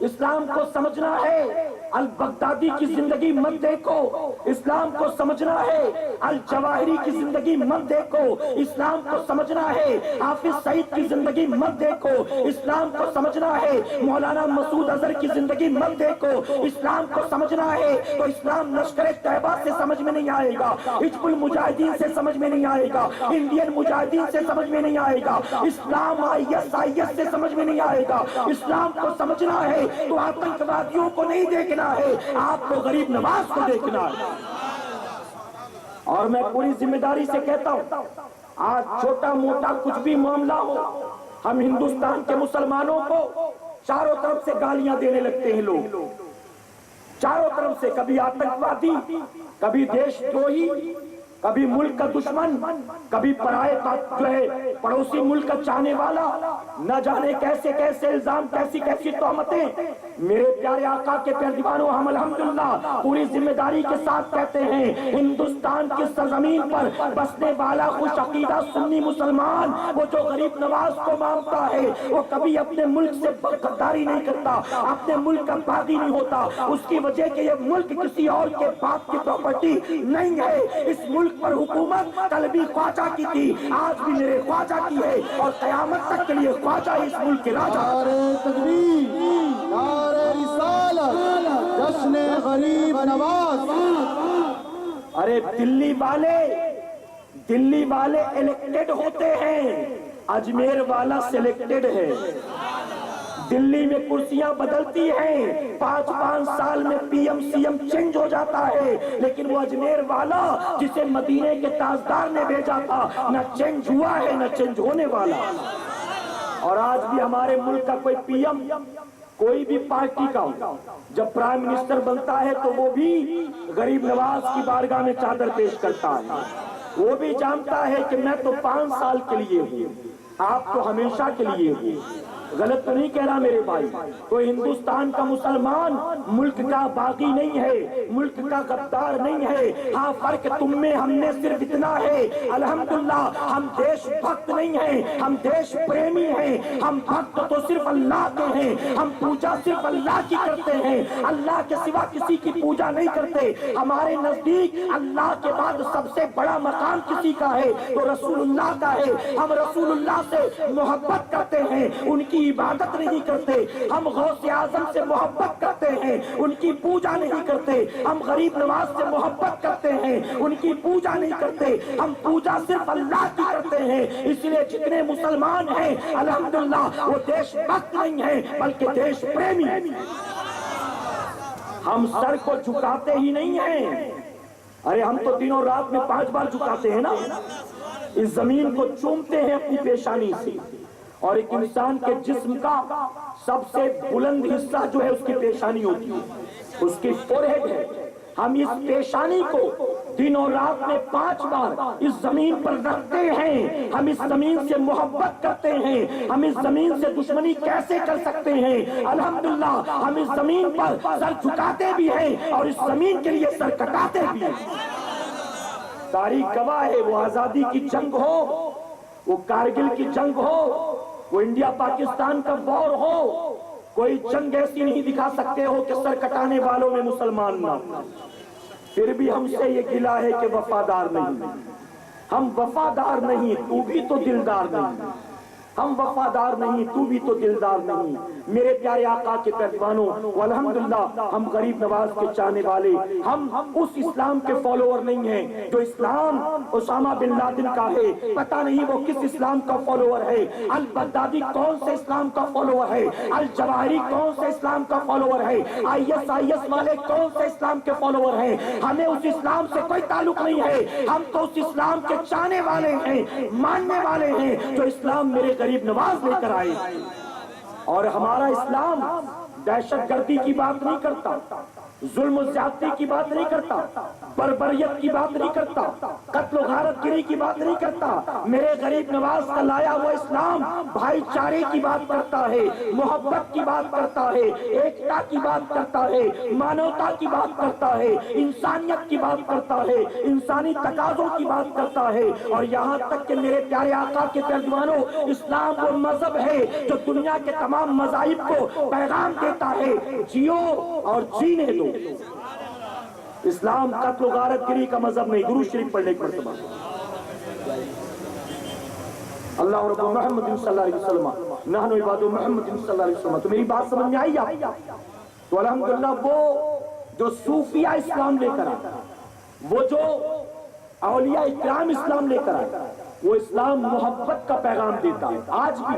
اسلام کو سمجھنا ہے، البغدادی کی زندگی مت دیکھو، اسلام کو سمجھنا ہے، الجواہری کی زندگی مت دیکھو، اسلام کو سمجھنا ہے، حافظ سعید کی زندگی مت دیکھو، اسلام کو سمجھنا ہے، مولانا مسعود اظہر کی زندگی مت دیکھو، اسلام کو سمجھنا ہے تو اسلام لشکر طیبہ سے سمجھ میں نہیں آئے گا، حزب المجاہدین سے سمجھ میں نہیں آئے گا، انڈین مجاہدین سے سمجھ میں نہیں آئے گا، اسلام ISIS سے سمجھ میں نہیں آئے گا، اسلام کو سمجھنا ہے تو آتنکوادیوں کو نہیں دیکھنا ہے، آپ کو غریب نواز کو دیکھنا ہے۔ اور میں پوری ذمہ داری سے کہتا ہوں، آج چھوٹا موٹا کچھ بھی معاملہ ہو، ہم ہندوستان کے مسلمانوں کو چاروں طرف سے گالیاں دینے لگتے ہیں لوگ، چاروں طرف سے، کبھی آتنکوادی، کبھی دیش دروہی، کبھی ملک کا دشمن، کبھی پرائے جو ہے پڑوسی ملک کا چاہنے والا، نہ جانے کیسے کیسے الزام، کیسی کیسی تہمتیں۔ میرے پیارے آقا کے پیارے دیوانوں، ہم الحمدللہ پوری ذمہ داری کے ساتھ کہتے ہیں، ہندوستان کی سرزمین پر بسنے والا خوش عقیدہ سنی مسلمان، وہ جو غریب نواز کو مانتا ہے، وہ کبھی اپنے ملک سے غداری نہیں کرتا، اپنے ملک کا باغی نہیں ہوتا، اس کی وجہ کہ یہ ملک کسی اور کے باپ کی پراپرٹی نہیں ہے۔ اس ملک پر حکومت کل بھی خواجہ کی تھی، آج بھی میرے خواجہ کی ہے، اور قیامت تک کے لیے خواجہ اس ملک کے راجہ۔ نعرہ تکبیر، نعرہ رسالت، جشن غریب نواز۔ ارے دلی والے الیکٹڈ ہوتے ہیں، اجمیر والا سلیکٹڈ ہے۔ دلی میں کرسیاں بدلتی ہیں، 5 سال میں PM CM چینج ہو جاتا ہے، لیکن وہ اجمیر والا جسے مدینے کے تاجدار نے بھیجا تھا، نہ چینج ہوا ہے نہ چینج ہونے والا۔ اور آج بھی ہمارے ملک کا کوئی PM، کوئی بھی پارٹی کا ہو، جب پرائم منسٹر بنتا ہے تو وہ بھی غریب نواز کی بارگاہ میں چادر پیش کرتا ہے، وہ بھی جانتا ہے کہ میں تو 5 سال کے لیے ہوں، آپ تو ہمیشہ کے لیے ہوں۔ غلط تو نہیں کہہ رہا میرے بھائی، کوئی ہندوستان کا مسلمان ملک کا باغی نہیں ہے، ملک کا غدار نہیں ہے، ہاں فرق تم میں ہم نے صرف اتنا ہے، الحمدللہ ہم دیش بھکت نہیں ہیں، ہم دیش پریمی ہیں، ہم بھکت تو صرف اللہ کے ہیں، ہم پوجا صرف اللہ کی کرتے ہیں، اللہ کے سوا کسی کی پوجا نہیں کرتے۔ ہمارے نزدیک اللہ کے بعد سب سے بڑا مقام کسی کا ہے تو رسول اللہ کا ہے، ہم رسول اللہ سے محبت کرتے ہیں، ان کی عبادت نہیں کرتے، ہم غوث اعظم سے محبت کرتے ہیں، ان کی پوجا نہیں کرتے، ہم غریب نواز سے محبت کرتے ہیں، ان کی پوجا نہیں کرتے، ہم پوجا صرف اللہ کی کرتے ہیں۔ اس لیے جتنے مسلمان ہیں الحمدللہ وہ دیش بھکت نہیں ہیں بلکہ دیش پریمی ہیں۔ ہم سر کو جھکاتے ہی نہیں ہیں، ارے ہم تو دنوں رات میں 5 بار جھکاتے ہیں نا، اس زمین کو چومتے ہیں اپنی پیشانی سے، اور ایک انسان کے جسم کا سب سے بلند حصہ جو ہے اس کی پیشانی ہوتی ہے، اس کی فورہیڈ ہے۔ ہم اس پیشانی کو دن اور رات میں 5 بار اس زمین پر رکھتے ہیں، ہم اس زمین سے محبت کرتے ہیں، ہم اس زمین سے دشمنی کیسے کر سکتے ہیں؟ الحمدللہ ہم اس زمین پر سر جھکاتے بھی ہیں اور اس زمین کے لیے سر کٹاتے بھی ہیں۔ تاریخ گواہ ہے، وہ آزادی کی جنگ ہو، وہ کارگل کی جنگ ہو، وہ انڈیا پاکستان کا وار ہو، کوئی جنگ ایسی نہیں دکھا سکتے ہو کہ سر کٹانے والوں میں مسلمان نہ، پھر بھی ہم سے یہ گلہ ہے کہ وفادار نہیں۔ ہم وفادار نہیں، تو بھی تو دلدار نہیں، ہم وفادار نہیں، تو بھی تو دلدار نہیں۔ میرے پیارے آقا کے پیروانوں، والحمدللہ ہم غریب نواز کے چاہنے والے، ہم اس اسلام کے فالوور نہیں ہیں جو اسلام اسامہ بن لادن کا ہے، پتہ نہیں وہ کس اسلام کا فالوور ہے، البغدادی کون سے اسلام کا فالوور ہے، الجواہری کون سے اسلام کا فالوور ہے، ISIS والے کون سے اسلام کے فالوور ہیں۔ ہمیں اس اسلام سے کوئی تعلق نہیں ہے، ہم تو اس اسلام کے چاہنے والے ہیں، ماننے والے ہیں، جو اسلام میرے غریب نواز لے کر آئے۔ اور ہمارا اسلام دہشت گردی کی بات نہیں کرتا، ظلم و زیادتی کی بات نہیں کرتا، بربریت کی بات نہیں کرتا، قتل و غارت گری کی بات نہیں کرتا۔ میرے غریب نواز کا لایا ہوا اسلام بھائی چارے کی بات کرتا ہے، محبت کی بات کرتا ہے، ایکتا کی بات کرتا ہے، مانوتا کی بات کرتا ہے، انسانیت کی بات کرتا ہے، انسانی تقاضوں کی بات کرتا ہے۔ اور یہاں تک کہ میرے پیارے آقا کے ترجمانوں، اسلام وہ مذہب ہے جو دنیا کے تمام مذاہب کو پیغام دیتا ہے، جیو اور جینے دو۔ اسلام قتل و غارت گری کا مذہب نہیں۔ درود شریف پڑھنے کی مرتبہ اللہ رب محمد صلی اللہ علیہ وسلم نحن عباد محمد صلی اللہ علیہ وسلم۔ تو میری بات سمجھ میں آئی آپ؟ تو الحمدللہ وہ جو صوفیہ اسلام لے کر آئے، وہ جو اولیاء اکرام اسلام لے کر آئے، وہ اسلام محبت کا پیغام دیتا ہے۔ آج بھی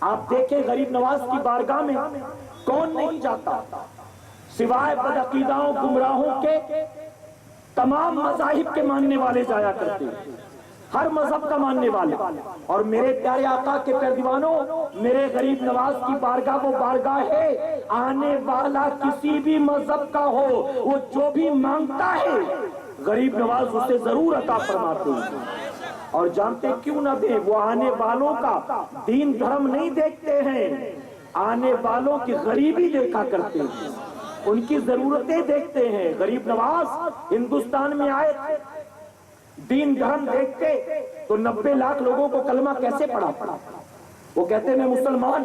آپ دیکھیں غریب نواز کی بارگاہ میں کون نہیں جاتا، سوائے بدعقیداؤں گمراہوں کے تمام مذاہب کے ماننے والے جایا کرتے ہیں، ہر مذہب کا ماننے والے۔ اور میرے پیارے آقا کے پیروانوں، میرے غریب نواز کی بارگاہ وہ بارگاہ ہے، آنے والا کسی بھی مذہب کا ہو، وہ جو بھی مانگتا ہے غریب نواز اسے ضرور عطا فرماتے ہیں۔ اور جانتے کیوں نہ دیں؟ وہ آنے والوں کا دین دھرم نہیں دیکھتے ہیں، آنے والوں کی غریبی دیکھا کرتے ہیں، ان کی ضرورتیں دیکھتے ہیں۔ غریب نواز ہندوستان میں آئے تھے، دین دھرم دیکھتے تو 90 لاکھ لوگوں کو کلمہ کیسے پڑھا؟ وہ کہتے میں مسلمان،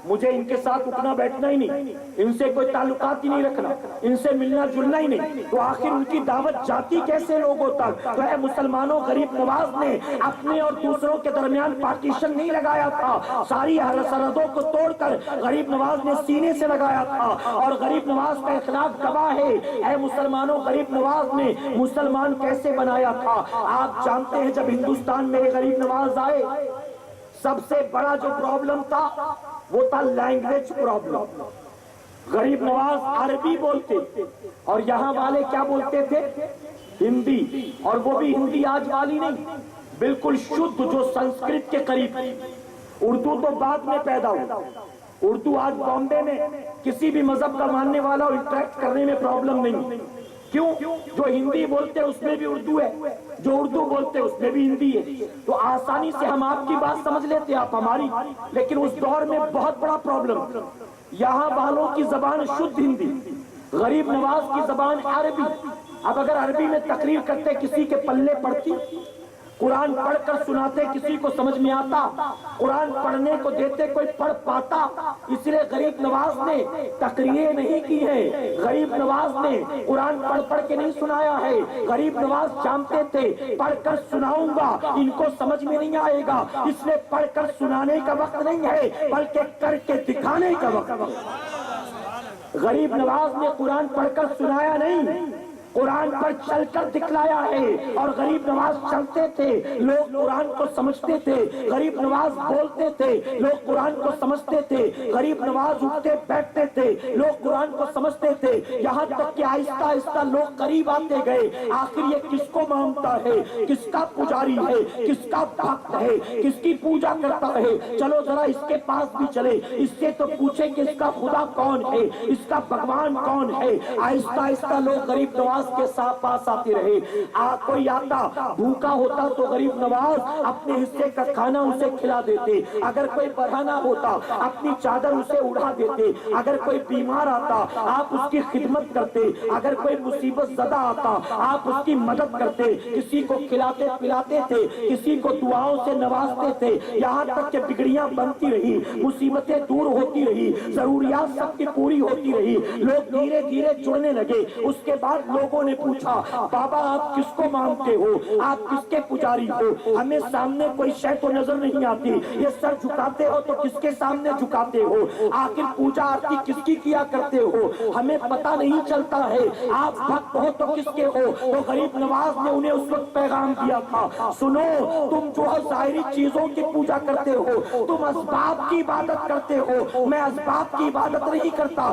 مجھے ان کے ساتھ اٹھنا بیٹھنا ہی نہیں، ان سے کوئی تعلقات ہی نہیں رکھنا، ان سے ملنا جلنا ہی نہیں۔ تو آخر ان کی دعوت جاتی کیسے لوگوں تک؟ تو اے مسلمانوں، غریب نواز نے اپنے اور دوسروں کے درمیان پارٹیشن نہیں لگایا تھا، ساری سرحدوں کو توڑ کر غریب نواز نے سینے سے لگایا تھا، اور غریب نواز کا اخلاق گواہ ہے۔ اے مسلمانوں، غریب نواز نے مسلمان کیسے بنایا تھا؟ آپ جانتے ہیں جب ہندوستان میں غریب نواز آئے، سب سے بڑا جو پرابلم تھا وہ تھا لینگویج پرابلم۔ غریب نواز عربی بولتے اور یہاں والے کیا بولتے تھے؟ ہندی، اور وہ بھی ہندی آج والی نہیں، بالکل شدھ جو سنسکرت کے قریب۔ اردو تو بعد میں پیدا ہوا، اردو آج بامبے میں کسی بھی مذہب کا ماننے والا انٹریکٹ کرنے میں پرابلم نہیں۔ کیوں؟ جو ہندی بولتے اس میں بھی اردو ہے، جو اردو بولتے اس میں بھی ہندی ہے، تو آسانی سے ہم آپ کی بات سمجھ لیتے، آپ ہماری۔ لیکن اس دور میں بہت بڑا پرابلم، یہاں والوں کی زبان شدھ ہندی، غریب نواز کی زبان عربی۔ اب اگر عربی میں تقریر کرتے کسی کے پلے پڑتی، قرآن پڑھ کر سناتے کسی کو سمجھ میں آتا، قرآن پڑھنے کو دیتے کوئی پڑھ پاتا؟ اس لیے غریب نواز نے تقریریں نہیں کی ہیں، غریب نواز نے قرآن پڑھ پڑھ کے نہیں سنایا ہے۔ غریب نواز جانتے تھے پڑھ کر سناؤں گا ان کو سمجھ میں نہیں آئے گا، اس لیے پڑھ کر سنانے کا وقت نہیں ہے بلکہ کر کے دکھانے کا وقت۔ غریب نواز نے قرآن پڑھ کر سنایا نہیں، قرآن پر چل کر دکھلایا ہے۔ اور غریب نواز چلتے تھے، لوگ قرآن کو سمجھتے تھے، غریب نواز بولتے تھے، لوگ قرآن کو سمجھتے تھے، غریب نواز اٹھتے بیٹھتے تھے، لوگ قرآن کو سمجھتے تھے، یہاں تک کہ آہستہ آہستہ لوگ قریب آتے گئے۔ آخر یہ کس کو مانگتا ہے، کس کا پجاری ہے، کس کا بھکت ہے، کس کی پوجا کرتا ہے؟ چلو ذرا اس کے پاس بھی چلے، اس سے تو پوچھیں کہ اس کا خدا کون ہے، اس کا بھگوان کون ہے۔ آہستہ آہستہ لوگ غریب نواز کے ساتھ پاس آتے رہے۔ کوئی آتا بھوکا ہوتا تو غریب نواز اپنے حصے کا کھانا اسے کھلا دیتے، اگر کوئی پڑھانا ہوتا اپنی چادر اسے اڑا دیتے، اگر کوئی بیمار آتا آپ اس کی خدمت کرتے، اگر کوئی مصیبت زدہ آتا آپ اس کی مدد کرتے، کسی کو کھلاتے پلاتے تھے، کسی کو دعاؤں سے نوازتے تھے، یہاں تک کہ بگڑیاں بنتی رہی، مصیبتیں دور ہوتی رہی، ضروریات سب کی پوری ہوتی رہی، لوگ دھیرے دھیرے جڑنے لگے۔ اس کے بعد لوگوں نے پوچھا بابا آپ کس کو مانگتے ہو، آپ کس کے پجاری ہو؟ ہمیں سامنے کوئی شے تو نظر نہیں آتی، یہ سر جھکاتے ہو تو کس کے سامنے جھکاتے ہو؟ آخر پوجا آرتی کس کی کیا کرتے ہو؟ ہمیں پتہ نہیں چلتا ہے، آپ بھکت ہو تو کس کے ہو؟ تو غریب نواز نے انہیں اس وقت پیغام دیا تھا، سنو تم جو ہے ظاہری چیزوں کی پوجا کرتے ہو، تم اسباب کی عبادت کرتے ہو، میں اسباب کی عبادت نہیں کرتا،